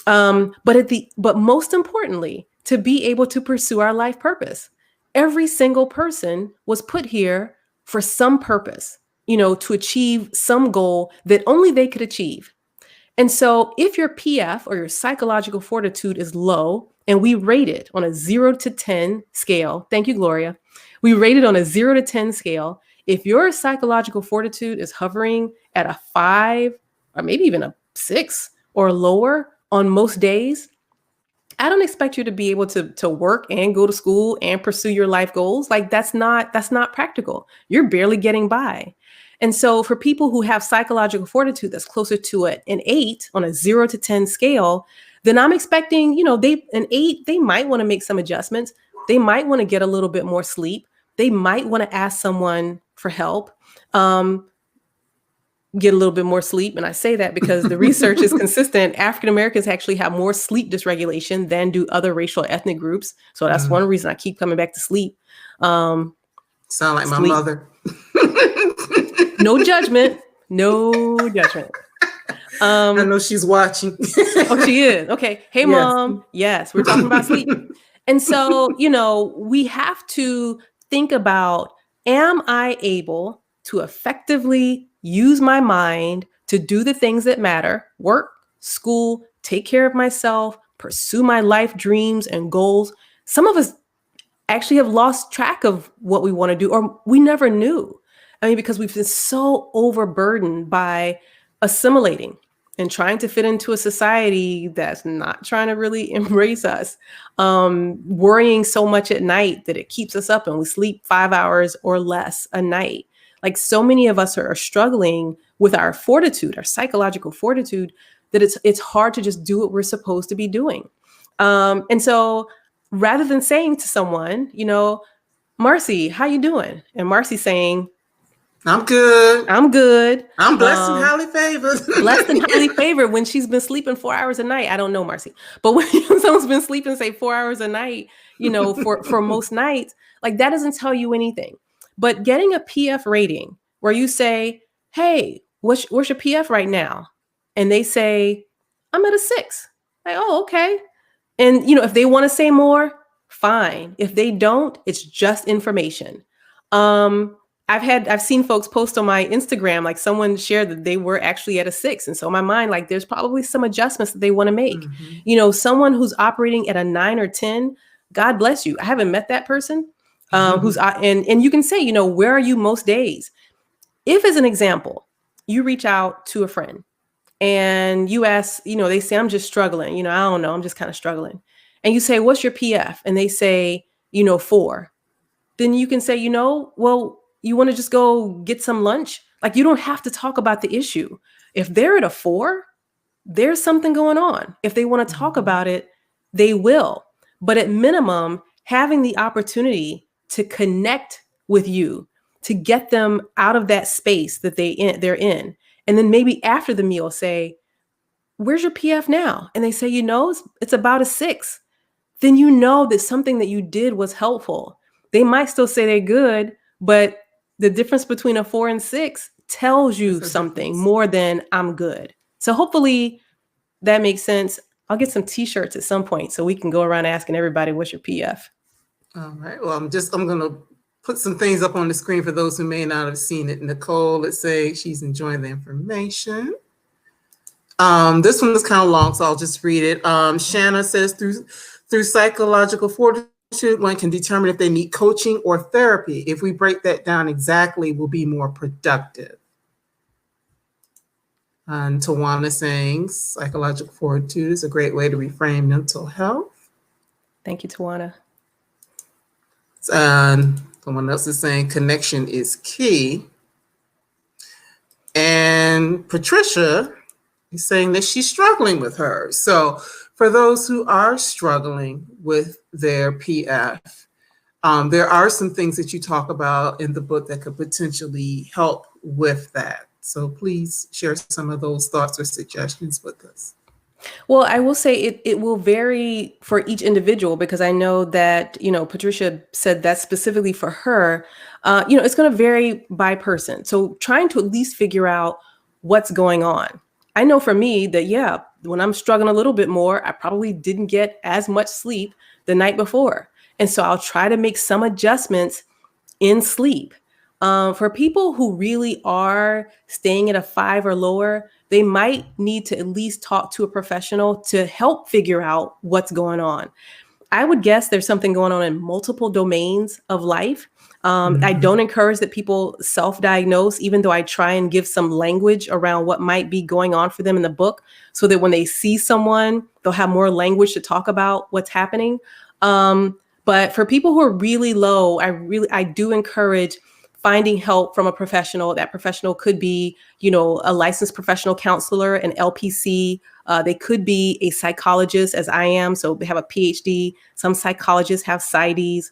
But most importantly, to be able to pursue our life purpose. Every single person was put here for some purpose, to achieve some goal that only they could achieve. And so if your PF or your psychological fortitude is low, and we rate it on a 0 to 10 scale, thank you, Gloria. We rate it on a 0 to 10 scale. If your psychological fortitude is hovering at a 5 or maybe even a 6 or lower on most days, I don't expect you to be able to work and go to school and pursue your life goals. Like that's not practical. You're barely getting by. And so for people who have psychological fortitude that's closer to an 8 on a 0 to 10 scale, then I'm expecting, an 8, they might want to make some adjustments. They might want to get a little bit more sleep. They might want to ask someone for help. Get a little bit more sleep. And I say that because the research is consistent. African Americans actually have more sleep dysregulation than do other racial ethnic groups. So that's one reason I keep coming back to sleep. Sound like sleep. My mother. No judgment. No judgment. I know she's watching. Oh, she is. Okay. Hey, yes. Mom. Yes, we're talking about sleep. And so, we have to think about, am I able to effectively use my mind to do the things that matter, work, school, take care of myself, pursue my life dreams and goals. Some of us actually have lost track of what we want to do, or we never knew. I mean, because we've been so overburdened by assimilating and trying to fit into a society that's not trying to really embrace us, worrying so much at night that it keeps us up and we sleep 5 hours or less a night. Like so many of us are struggling with our fortitude, our psychological fortitude, that it's hard to just do what we're supposed to be doing. And so rather than saying to someone, Marcy, how you doing? And Marcy saying, I'm good. I'm good. I'm blessed and highly favored. Blessed and highly favored when she's been sleeping 4 hours a night. I don't know, Marcy. But when someone's been sleeping, say 4 hours a night, for most nights, like that doesn't tell you anything. But getting a PF rating where you say, hey, what's your PF right now? And they say, I'm at a 6. Like, oh, okay. And, if they want to say more, fine. If they don't, it's just information. I've seen folks post on my Instagram, like someone shared that they were actually at a 6. And so in my mind, like there's probably some adjustments that they want to make. Mm-hmm. Someone who's operating at a 9 or 10, God bless you. I haven't met that person. And you can say, where are you most days? If, as an example, you reach out to a friend and you ask, they say, I'm just struggling, I don't know, I'm just kind of struggling. And you say, what's your PF? And they say, 4. Then you can say, well, you want to just go get some lunch? Like, you don't have to talk about the issue. If they're at a 4, there's something going on. If they want to talk about it, they will. But at minimum, having the opportunity to connect with you, to get them out of that space that they're in. And then maybe after the meal say, where's your PF now? And they say, it's about a 6. then you know that something that you did was helpful. They might still say they're good, but the difference between a 4 and 6 tells you There's a something difference. more than I'm good. So hopefully that makes sense. I'll get some t-shirts at some point so we can go around asking everybody, what's your PF? All right. Well, I'm going to put some things up on the screen for those who may not have seen it. Nicole, let's say she's enjoying the information. This one is kind of long, so I'll just read it. Shanna says through psychological fortitude, one can determine if they need coaching or therapy. If we break that down exactly, we'll be more productive. And Tawana saying psychological fortitude is a great way to reframe mental health. Thank you, Tawana. And someone else is saying connection is key. And Patricia is saying that she's struggling with hers. So for those who are struggling with their PF, there are some things that you talk about in the book that could potentially help with that. So please share some of those thoughts or suggestions with us. Well, I will say it will vary for each individual, because I know that, Patricia said that specifically for her, it's going to vary by person. So trying to at least figure out what's going on. I know for me that, yeah, when I'm struggling a little bit more, I probably didn't get as much sleep the night before. And so I'll try to make some adjustments in sleep. For people who really are staying at a 5 or lower, they might need to at least talk to a professional to help figure out what's going on. I would guess there's something going on in multiple domains of life. I don't encourage that people self-diagnose, even though I try and give some language around what might be going on for them in the book, so that when they see someone, they'll have more language to talk about what's happening. But for people who are really low, I do encourage finding help from a professional. That professional could be, a licensed professional counselor, an LPC. They could be a psychologist, as I am. So they have a PhD. Some psychologists have PsyDs.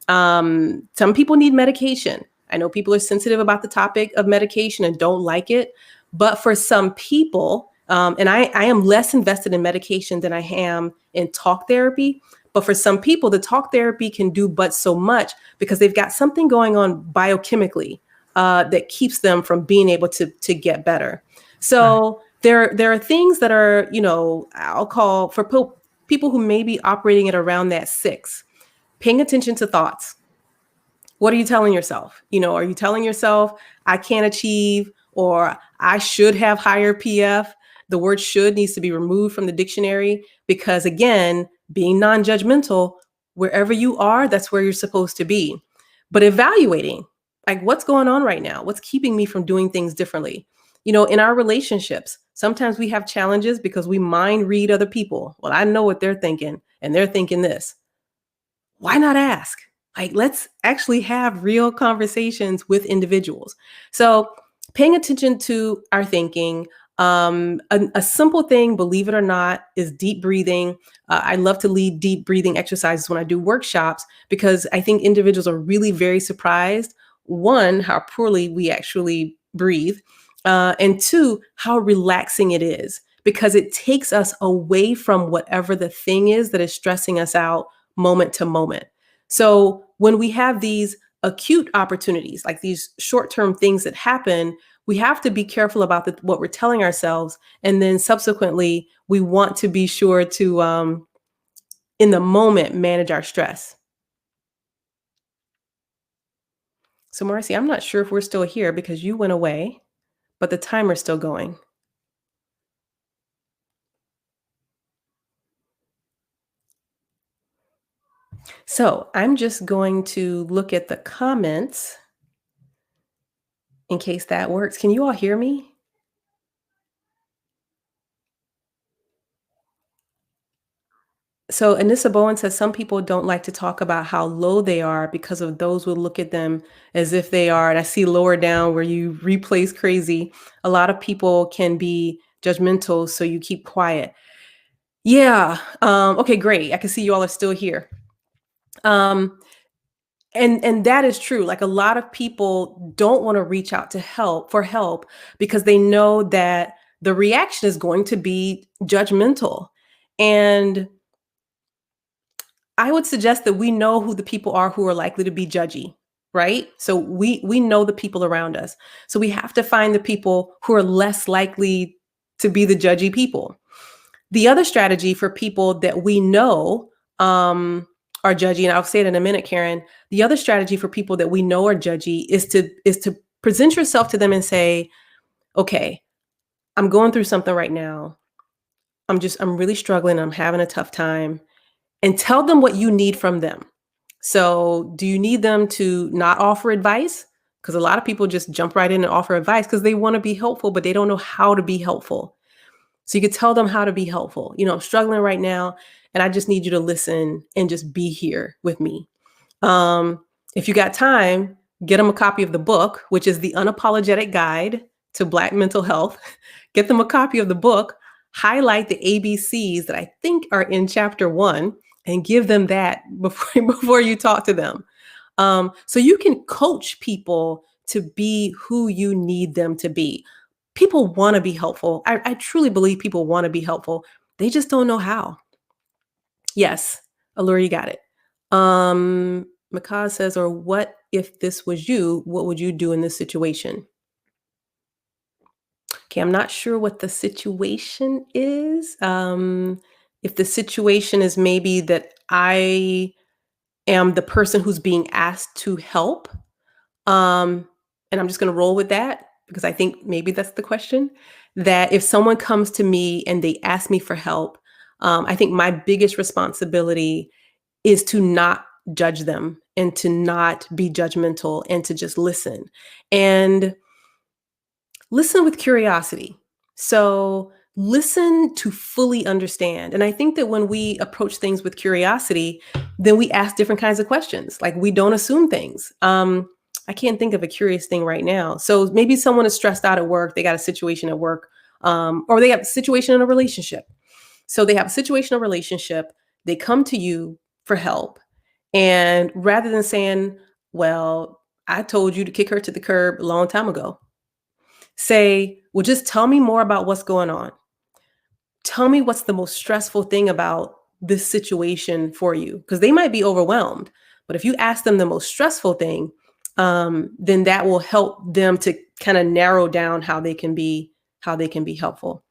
Some people need medication. I know people are sensitive about the topic of medication and don't like it. But for some people, and I am less invested in medication than I am in talk therapy. But for some people, the talk therapy can do but so much, because they've got something going on biochemically that keeps them from being able to get better. So there are things that are, I'll call for people who may be operating at around that 6, paying attention to thoughts. What are you telling yourself? Are you telling yourself, I can't achieve, or I should have higher PF? The word should needs to be removed from the dictionary, because again, being non-judgmental, wherever you are, that's where you're supposed to be. But evaluating, like, what's going on right now? What's keeping me from doing things differently? In our relationships, sometimes we have challenges because we mind read other people. Well, I know what they're thinking, and they're thinking this. Why not ask? Like, let's actually have real conversations with individuals. So paying attention to our thinking. A simple thing, believe it or not, is deep breathing. I love to lead deep breathing exercises when I do workshops, because I think individuals are really very surprised, one, how poorly we actually breathe, and two, how relaxing it is, because it takes us away from whatever the thing is that is stressing us out moment to moment. So when we have these acute opportunities, like these short-term things that happen, we have to be careful about what we're telling ourselves. And then subsequently, we want to be sure to, in the moment, manage our stress. So Marcy, I'm not sure if we're still here because you went away, but the timer's still going. So I'm just going to look at the comments in case that works. Can you all hear me? So Anissa Bowen says some people don't like to talk about how low they are because of those will look at them as if they are. And I see lower down where you replace crazy. A lot of people can be judgmental, so you keep quiet. Yeah. Okay, great. I can see you all are still here. And that is true. Like, a lot of people don't want to reach out to help because they know that the reaction is going to be judgmental. And I would suggest that we know who the people are who are likely to be judgy, right? So we know the people around us. So we have to find the people who are less likely to be the judgy people. The other strategy for people that we know are judgy, and I'll say it in a minute, Karen. The other strategy for people that we know are judgy is to present yourself to them and say, okay, I'm going through something right now. I'm really struggling. I'm having a tough time. And tell them what you need from them. So, do you need them to not offer advice? Because a lot of people just jump right in and offer advice because they want to be helpful, but they don't know how to be helpful. So, you could tell them how to be helpful. I'm struggling right now, and I just need you to listen and just be here with me. Um, if you got time, get them a copy of the book, which is the Unapologetic Guide to Black Mental Health. Get them a copy of the book, highlight the ABCs that I think are in chapter 1, and give them that before you talk to them. So you can coach people to be who you need them to be. People want to be helpful. I truly believe people want to be helpful. They just don't know how. Yes, Allure, you got it. Makaz says, or what if this was you? What would you do in this situation? Okay, I'm not sure what the situation is. If the situation is maybe that I am the person who's being asked to help, and I'm just going to roll with that because I think maybe that's the question. That if someone comes to me and they ask me for help, I think my biggest responsibility is to not judge them and to not be judgmental and to just listen and listen with curiosity. So listen to fully understand. And I think that when we approach things with curiosity, then we ask different kinds of questions. Like we don't assume things. I can't think of a curious thing right now. So maybe someone is stressed out at work. They got a situation at work, or they have a situation in a relationship. So they have a situation in a relationship. They come to you for help. And rather than saying, well, I told you to kick her to the curb a long time ago, say, well, just tell me more about what's going on. Tell me what's the most stressful thing about this situation for you, because they might be overwhelmed. But if you ask them the most stressful thing, then that will help them to kind of narrow down how they can be helpful.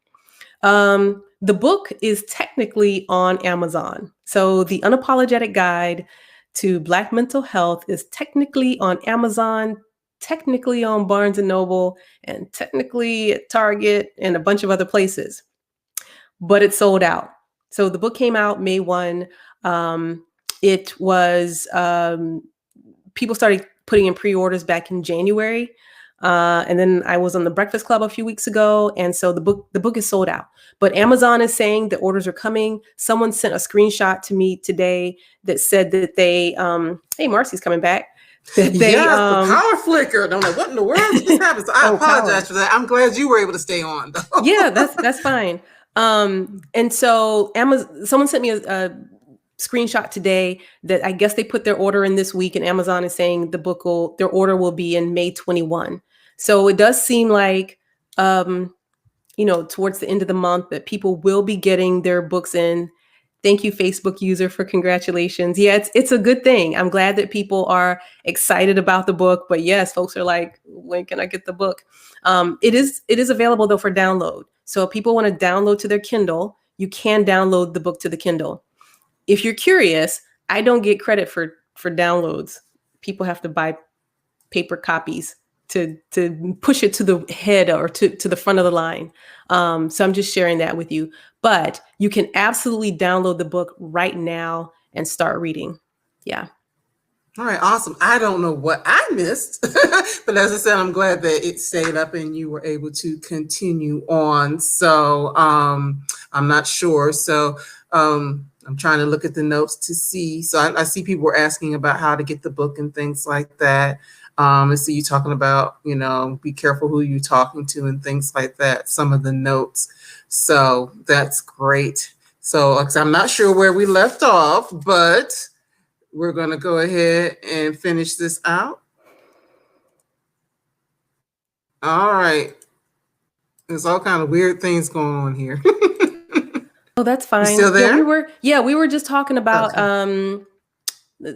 The book is technically on Amazon. So the Unapologetic Guide to Black Mental Health is technically on Amazon, technically on Barnes and Noble, and technically at Target and a bunch of other places. But it's sold out. So the book came out May 1. It was people started putting in pre-orders back in January. And then I was on the Breakfast Club a few weeks ago. And so the book is sold out. But Amazon is saying the orders are coming. Someone sent a screenshot to me today that said that they, hey, Marcy's coming back. That they, yes, the power flickered. I'm like, what in the world just happened? So I apologize power. for that. I'm glad you were able to stay on, though. Yeah, that's fine. And so someone sent me a screenshot today that I guess they put their order in this week, and Amazon is saying their order will be in May 21. So it does seem like, towards the end of the month that people will be getting their books in. Thank you, Facebook user, for congratulations. Yeah, it's a good thing. I'm glad that people are excited about the book. But yes, folks are like, when can I get the book? It is available though for download. So if people want to download to their Kindle, you can download the book to the Kindle. If you're curious, I don't get credit for downloads. People have to buy paper copies to push it to the head or to the front of the line. So I'm just sharing that with you. But you can absolutely download the book right now and start reading. Yeah. All right, awesome. I don't know what I missed, but as I said, I'm glad that it stayed up and you were able to continue on. So I'm not sure. So I'm trying to look at the notes to see. So I see people were asking about how to get the book and things like that. I see you talking about, be careful who you're talking to and things like that, some of the notes. So that's great. So I'm not sure where we left off, but we're going to go ahead and finish this out. All right. There's all kind of weird things going on here. Oh, that's You fine. still there? We were just talking about Okay.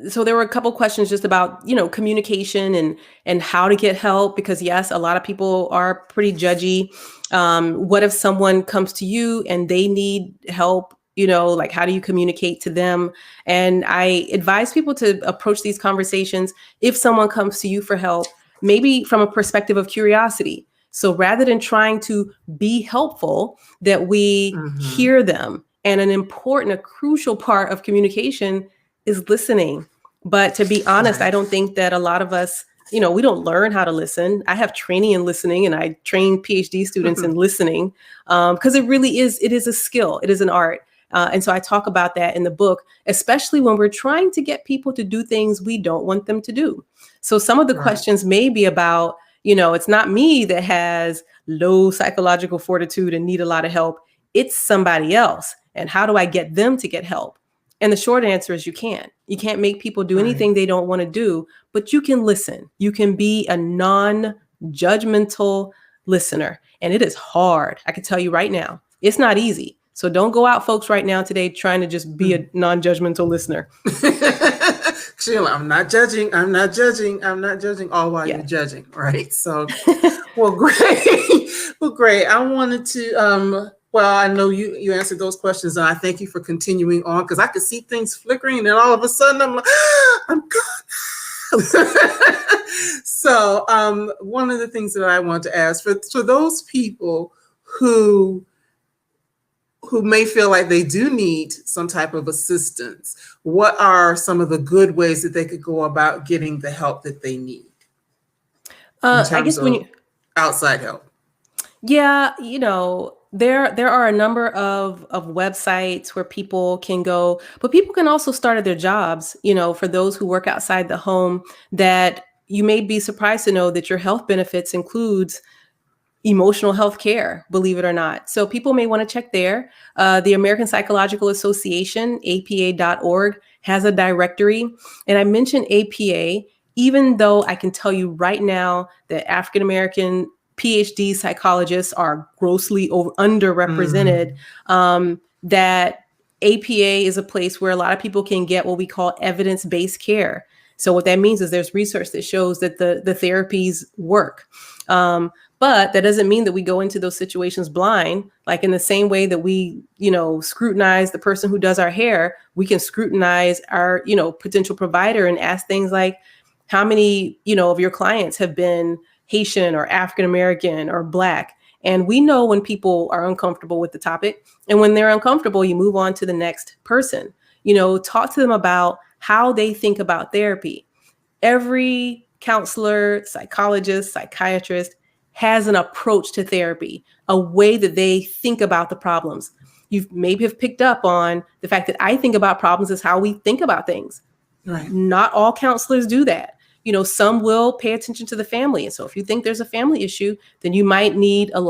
so there were a couple questions just about, communication and how to get help, because yes, a lot of people are pretty judgy. What if someone comes to you and they need help? Like, how do you communicate to them? And I advise people to approach these conversations, if someone comes to you for help, maybe from a perspective of curiosity. So rather than trying to be helpful, that we Mm-hmm. hear them. And an important, a crucial part of communication is listening. But to be honest, I Right. don't think that a lot of us, we don't learn how to listen. I have training in listening, and I train PhD students in listening, because it is a skill, it is an art. And so I talk about that in the book, especially when we're trying to get people to do things we don't want them to do. So some of the Right. questions may be about, it's not me that has low psychological fortitude and need a lot of help. It's somebody else. And how do I get them to get help? And the short answer is you can't. You can't make people do Right. anything they don't want to do, but you can listen. You can be a non-judgmental listener. And it is hard. I can tell you right now, it's not easy. So don't go out, folks, right now today trying to just be a non-judgmental listener. Sheila, I'm not judging. I'm not judging. I'm not judging. All while you're Yeah. judging, right? So, well, great. Well, great. I wanted to. Well, I know you answered those questions, and I thank you for continuing on, because I could see things flickering, and then all of a sudden I'm like, I'm gone. So, one of the things that I want to ask for those people who may feel like they do need some type of assistance, what are some of the good ways that they could go about getting the help that they need in I terms guess when of you, outside help? Yeah, there are a number of websites where people can go, but people can also start at their jobs, for those who work outside the home, that you may be surprised to know that your health benefits includes emotional health care, believe it or not. So people may want to check there. The American Psychological Association, apa.org, has a directory. And I mentioned APA, even though I can tell you right now that African American PhD psychologists are grossly underrepresented, Mm, that APA is a place where a lot of people can get what we call evidence-based care. So what that means is there's research that shows that the therapies work. But that doesn't mean that we go into those situations blind. Like, in the same way that we, scrutinize the person who does our hair, we can scrutinize our, potential provider and ask things like, how many, of your clients have been Haitian or African American or Black? And we know when people are uncomfortable with the topic. And when they're uncomfortable, you move on to the next person. Talk to them about how they think about therapy. Every counselor, psychologist, psychiatrist has an approach to therapy, a way that they think about the problems. You maybe have picked up on the fact that I think about problems as how we think about things. right. Not all counselors do that. Some will pay attention to the family. And so if you think there's a family issue, then you might need a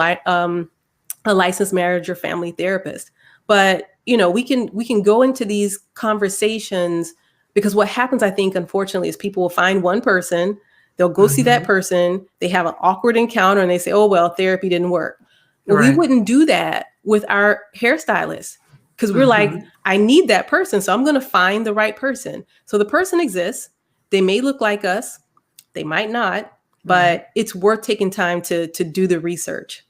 licensed marriage or family therapist. But we can go into these conversations, because what happens, I think, unfortunately, is people will find one person, they'll go see that Mm-hmm. person, they have an awkward encounter, and they say, oh, well, therapy didn't work. Well, we Right. wouldn't do that with our hairstylist, because we're like, Mm-hmm. I need that person, so I'm going to find the right person. So the person exists. They may look like us, they might not, Right. but it's worth taking time to do the research.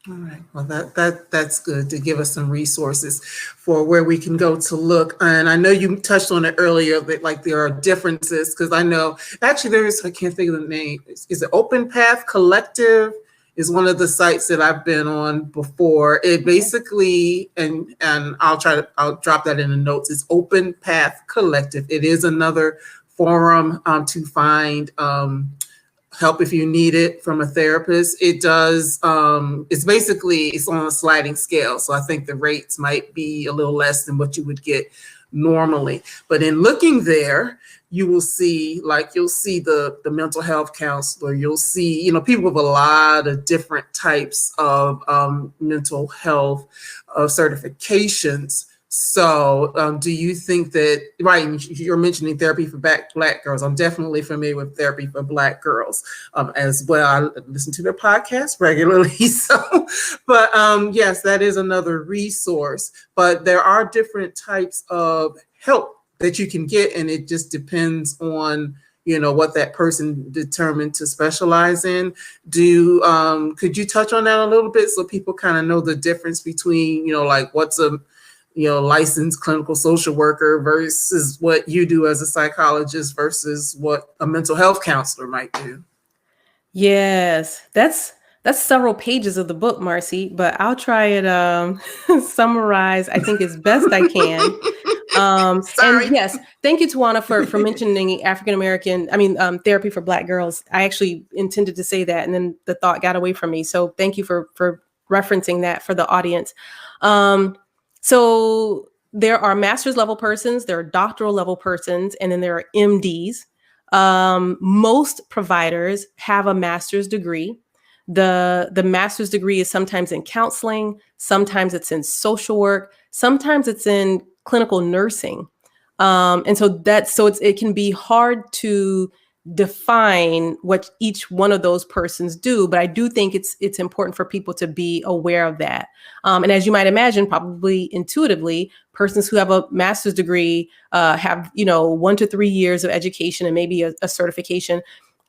All right. Well, that's good to give us some resources for where we can go to look. And I know you touched on it earlier that, like, there are differences, because I know actually I can't think of the name. Is it Open Path Collective? Is one of the sites that I've been on before. It Okay. basically, and I'll drop that in the notes. It's Open Path Collective. It is another forum to find help if you need it from a therapist. It does, it's on a sliding scale. So I think the rates might be a little less than what you would get normally. But in looking there, you will see, like, you'll see the mental health counselor, you'll see, people with a lot of different types of mental health certifications So, do you think that, right, you're mentioning therapy for Black girls. I'm definitely familiar with therapy for Black girls as well. I listen to their podcast regularly. So, but yes, that is another resource. But there are different types of help that you can get, and it just depends on what that person determined to specialize in. Could you touch on that a little bit so people kind of know the difference between like what's a licensed clinical social worker versus what you do as a psychologist versus what a mental health counselor might do? Yes, that's several pages of the book, Marcy, but I'll try it summarize, I think, as best I can. And Sorry. yes, thank you, Tawana, for mentioning African American, therapy for Black girls. I actually intended to say that, and then the thought got away from me. So thank you for referencing that for the audience. So there are master's level persons, there are doctoral level persons, and then there are MDs. Most providers have a master's degree. The master's degree is sometimes in counseling, sometimes it's in social work, sometimes it's in clinical nursing. And so it can be hard to define what each one of those persons do, but I do think it's important for people to be aware of that. And as you might imagine, probably intuitively, persons who have a master's degree have 1 to 3 years of education and maybe a certification.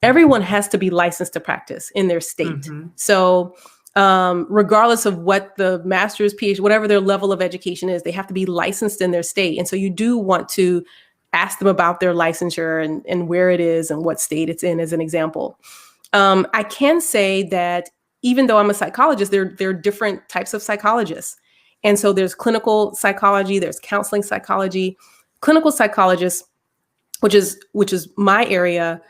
Everyone has to be licensed to practice in their state. Mm-hmm. So regardless of what the master's, PhD, whatever their level of education is, they have to be licensed in their state. And so you do want to ask them about their licensure and where it is and what state it's in, as an example. I can say that even though I'm a psychologist, there are different types of psychologists. And so there's clinical psychology, there's counseling psychology. Clinical psychologists, which is my area,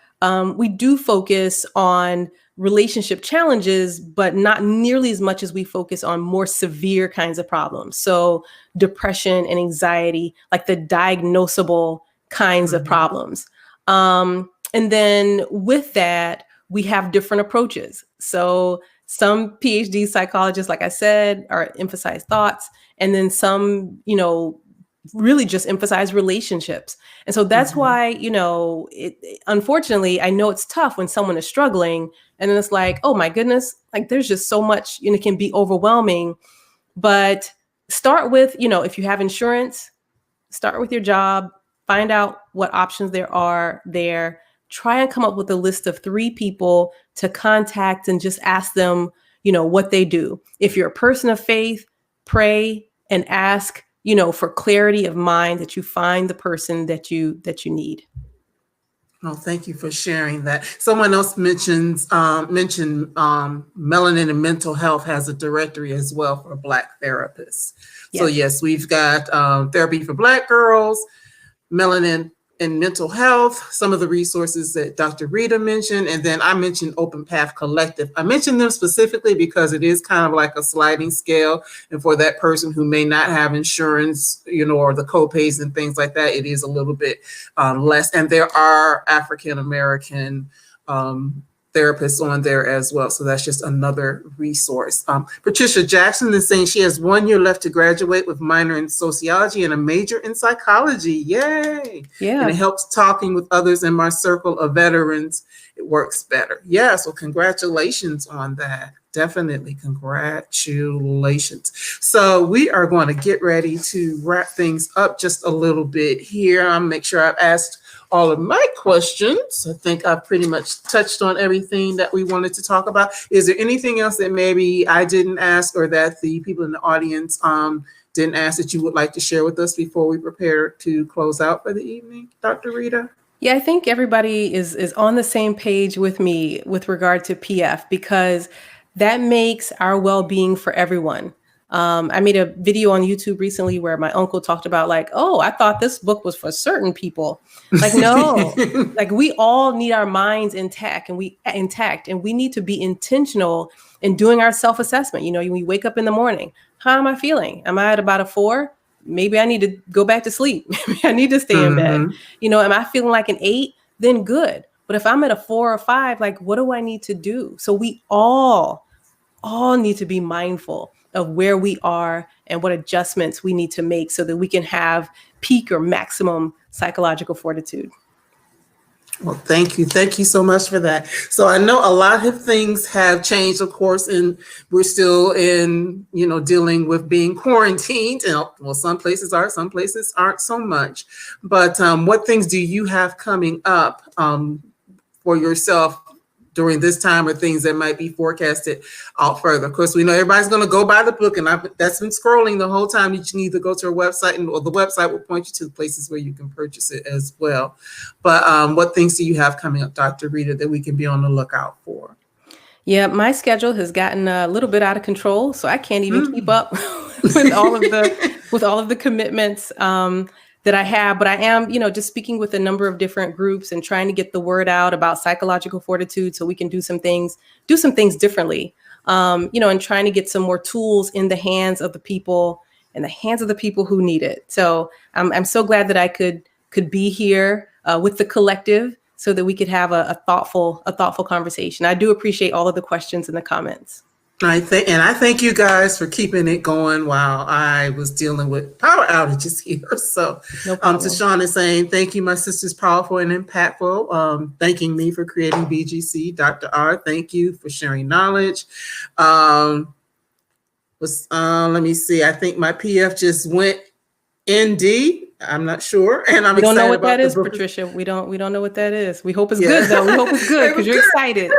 we do focus on relationship challenges, but not nearly as much as we focus on more severe kinds of problems. So depression and anxiety, like the diagnosable kinds of problems. And then with that, we have different approaches. So some PhD psychologists, like I said, emphasize thoughts, and then some, really just emphasize relationships. And so that's why, unfortunately, I know it's tough when someone is struggling and then it's like, oh my goodness, like there's just so much, it can be overwhelming. But start with, if you have insurance, start with your job, find out what options there are there, try and come up with a list of 3 people to contact and just ask them, what they do. If you're a person of faith, pray and ask, for clarity of mind, that you find the person that you need. Oh, thank you for sharing that. Someone else mentioned Melanin and Mental Health has a directory as well for Black therapists. Yes. So yes, we've got therapy for Black girls, Melanin and Mental Health, some of the resources that Dr. Rheeda mentioned, and then I mentioned Open Path Collective. I mentioned them specifically because it is kind of like a sliding scale, and for that person who may not have insurance, or the co-pays and things like that, it is a little bit less. And there are African American therapists on there as well. So that's just another resource. Patricia Jackson is saying she has 1 year left to graduate with minor in sociology and a major in psychology. Yay. Yeah. And it helps talking with others in my circle of veterans. It works better. Yeah. So congratulations on that. Definitely congratulations. So we are going to get ready to wrap things up just a little bit here. I'll make sure I've asked all of my questions. I think I've pretty much touched on everything that we wanted to talk about. Is there anything else that maybe I didn't ask or that the people in the audience didn't ask that you would like to share with us before we prepare to close out for the evening, Dr. Rheeda? Yeah, I think everybody is on the same page with me with regard to PF, because that makes our well-being for everyone. I made a video on YouTube recently where my uncle talked about like, oh, I thought this book was for certain people. Like, no, like we all need our minds intact and we need to be intentional in doing our self-assessment. When we wake up in the morning, how am I feeling? Am I at about a 4? Maybe I need to go back to sleep. Maybe I need to stay in bed. Am I feeling like an 8? Then good. But if I'm at a 4 or 5, like, what do I need to do? So we all need to be mindful. of where we are and what adjustments we need to make so that we can have peak or maximum psychological fortitude. Well, thank you. Thank you so much for that. So I know a lot of things have changed, of course, and we're still in, dealing with being quarantined. And well, some places are, some places aren't so much. But what things do you have coming up for yourself during this time, or things that might be forecasted out further? Of course, we know everybody's going to go buy the book, and that's been scrolling the whole time. You can either go to our website, or the website will point you to the places where you can purchase it as well. But what things do you have coming up, Dr. Rheeda, that we can be on the lookout for? Yeah, my schedule has gotten a little bit out of control, so I can't even keep up with all of the commitments that I have. But I am, just speaking with a number of different groups and trying to get the word out about psychological fortitude, so we can do some things differently. And trying to get some more tools in the hands of the people who need it. So I'm so glad that I could be here with the collective, so that we could have a thoughtful conversation. I do appreciate all of the questions and the comments. I thank you guys for keeping it going while I was dealing with power outages here. So, No problem. Tashawn is saying, thank you, my sister's powerful and impactful. Thanking me for creating BGC. Dr. R, thank you for sharing knowledge. Let me see. I think my PF just went ND. I'm not sure, and we don't know what that is, Patricia. We don't know what that is. We hope it's good, though. We hope it's good because you're excited.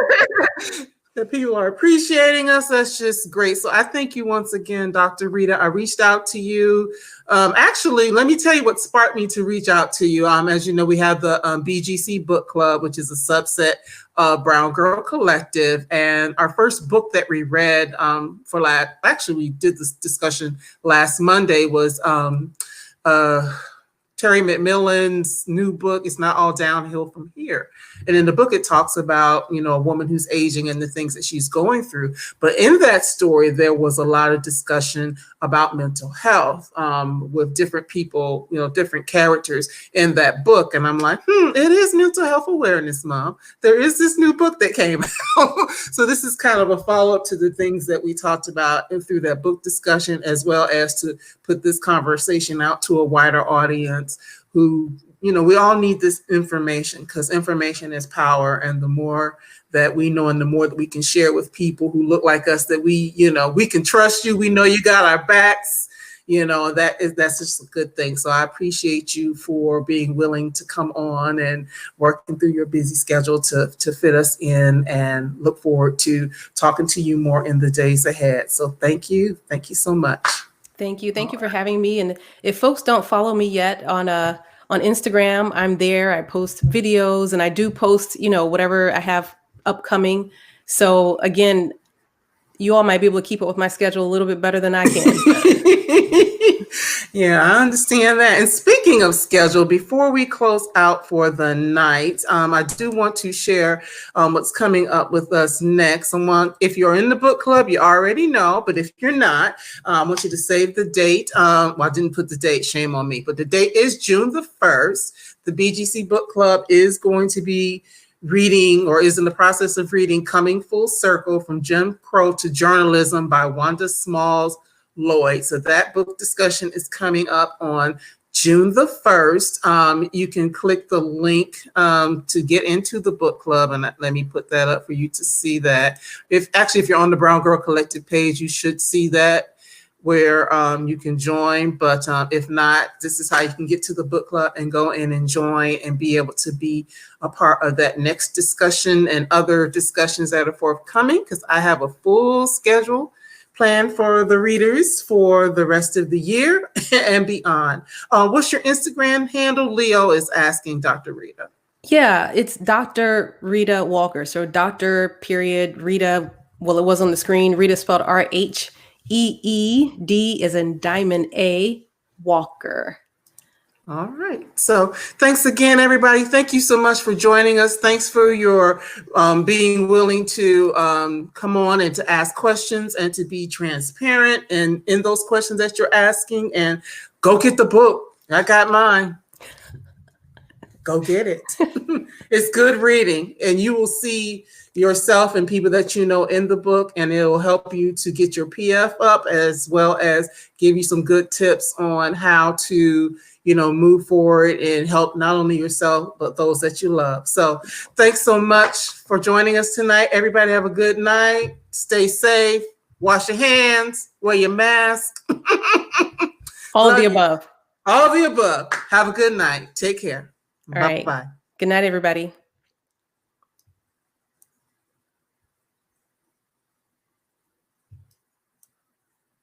That people are appreciating us. That's just great. So I thank you once again, Dr. Rheeda. I reached out to you. Actually, let me tell you what sparked me to reach out to you. As you know, we have the BGC Book Club, which is a subset of Brown Girl Collective. And our first book that we read actually, we did this discussion last Monday, was Terry McMillan's new book, It's Not All Downhill From Here. And in the book, it talks about, a woman who's aging and the things that she's going through. But in that story, there was a lot of discussion about mental health with different people, different characters in that book. And I'm like, it is Mental Health Awareness Month. There is this new book that came out. So this is kind of a follow-up to the things that we talked about through that book discussion, as well as to put this conversation out to a wider audience who, we all need this information, because information is power. And the more that we know and the more that we can share with people who look like us, that we can trust you. We know you got our backs, that's just a good thing. So I appreciate you for being willing to come on and working through your busy schedule to fit us in, and look forward to talking to you more in the days ahead. So thank you. Thank you so much. Thank you. Thank you for having me. And if folks don't follow me yet on Instagram, I'm there. I post videos, and I do post, whatever I have upcoming. So again, you all might be able to keep up with my schedule a little bit better than I can. Yeah, I understand that. And speaking of schedule, before we close out for the night, I do want to share what's coming up with us next. If you're in the book club, you already know, but if you're not, I want you to save the date. I didn't put the date, shame on me, but the date is June the 1st. The BGC Book Club is going to be reading, or is in the process of reading, Coming Full Circle: From Jim Crow to Journalism by Wanda Smalls Lloyd. So that book discussion is coming up on June the 1st. You can click the link to get into the book club, and let me put that up for you to see that. If you're on the Brown Girl Collective page, you should see that, where you can join. But if not, this is how you can get to the book club and go in and join and be able to be a part of that next discussion and other discussions that are forthcoming, because I have a full schedule planned for the readers for the rest of the year and beyond. What's your Instagram handle? Leo is asking, Dr. Rheeda. Yeah, it's Dr. Rheeda Walker. So Dr. period Rheeda. Well, it was on the screen. Rheeda spelled RHEED, as in Diamond A, Walker. All right. So thanks again, everybody. Thank you so much for joining us. Thanks for your being willing to come on and to ask questions and to be transparent in those questions that you're asking. And go get the book. I got mine. Go get it. It's good reading, and you will see yourself and people that you know in the book, and it will help you to get your PF up, as well as give you some good tips on how to, move forward and help not only yourself but those that you love. So thanks so much for joining us tonight. Everybody have a good night. Stay safe. Wash your hands. Wear your mask. All of the Love you. above. All of the above. Have a good night. Take care. All right. Bye-bye. Good night, everybody.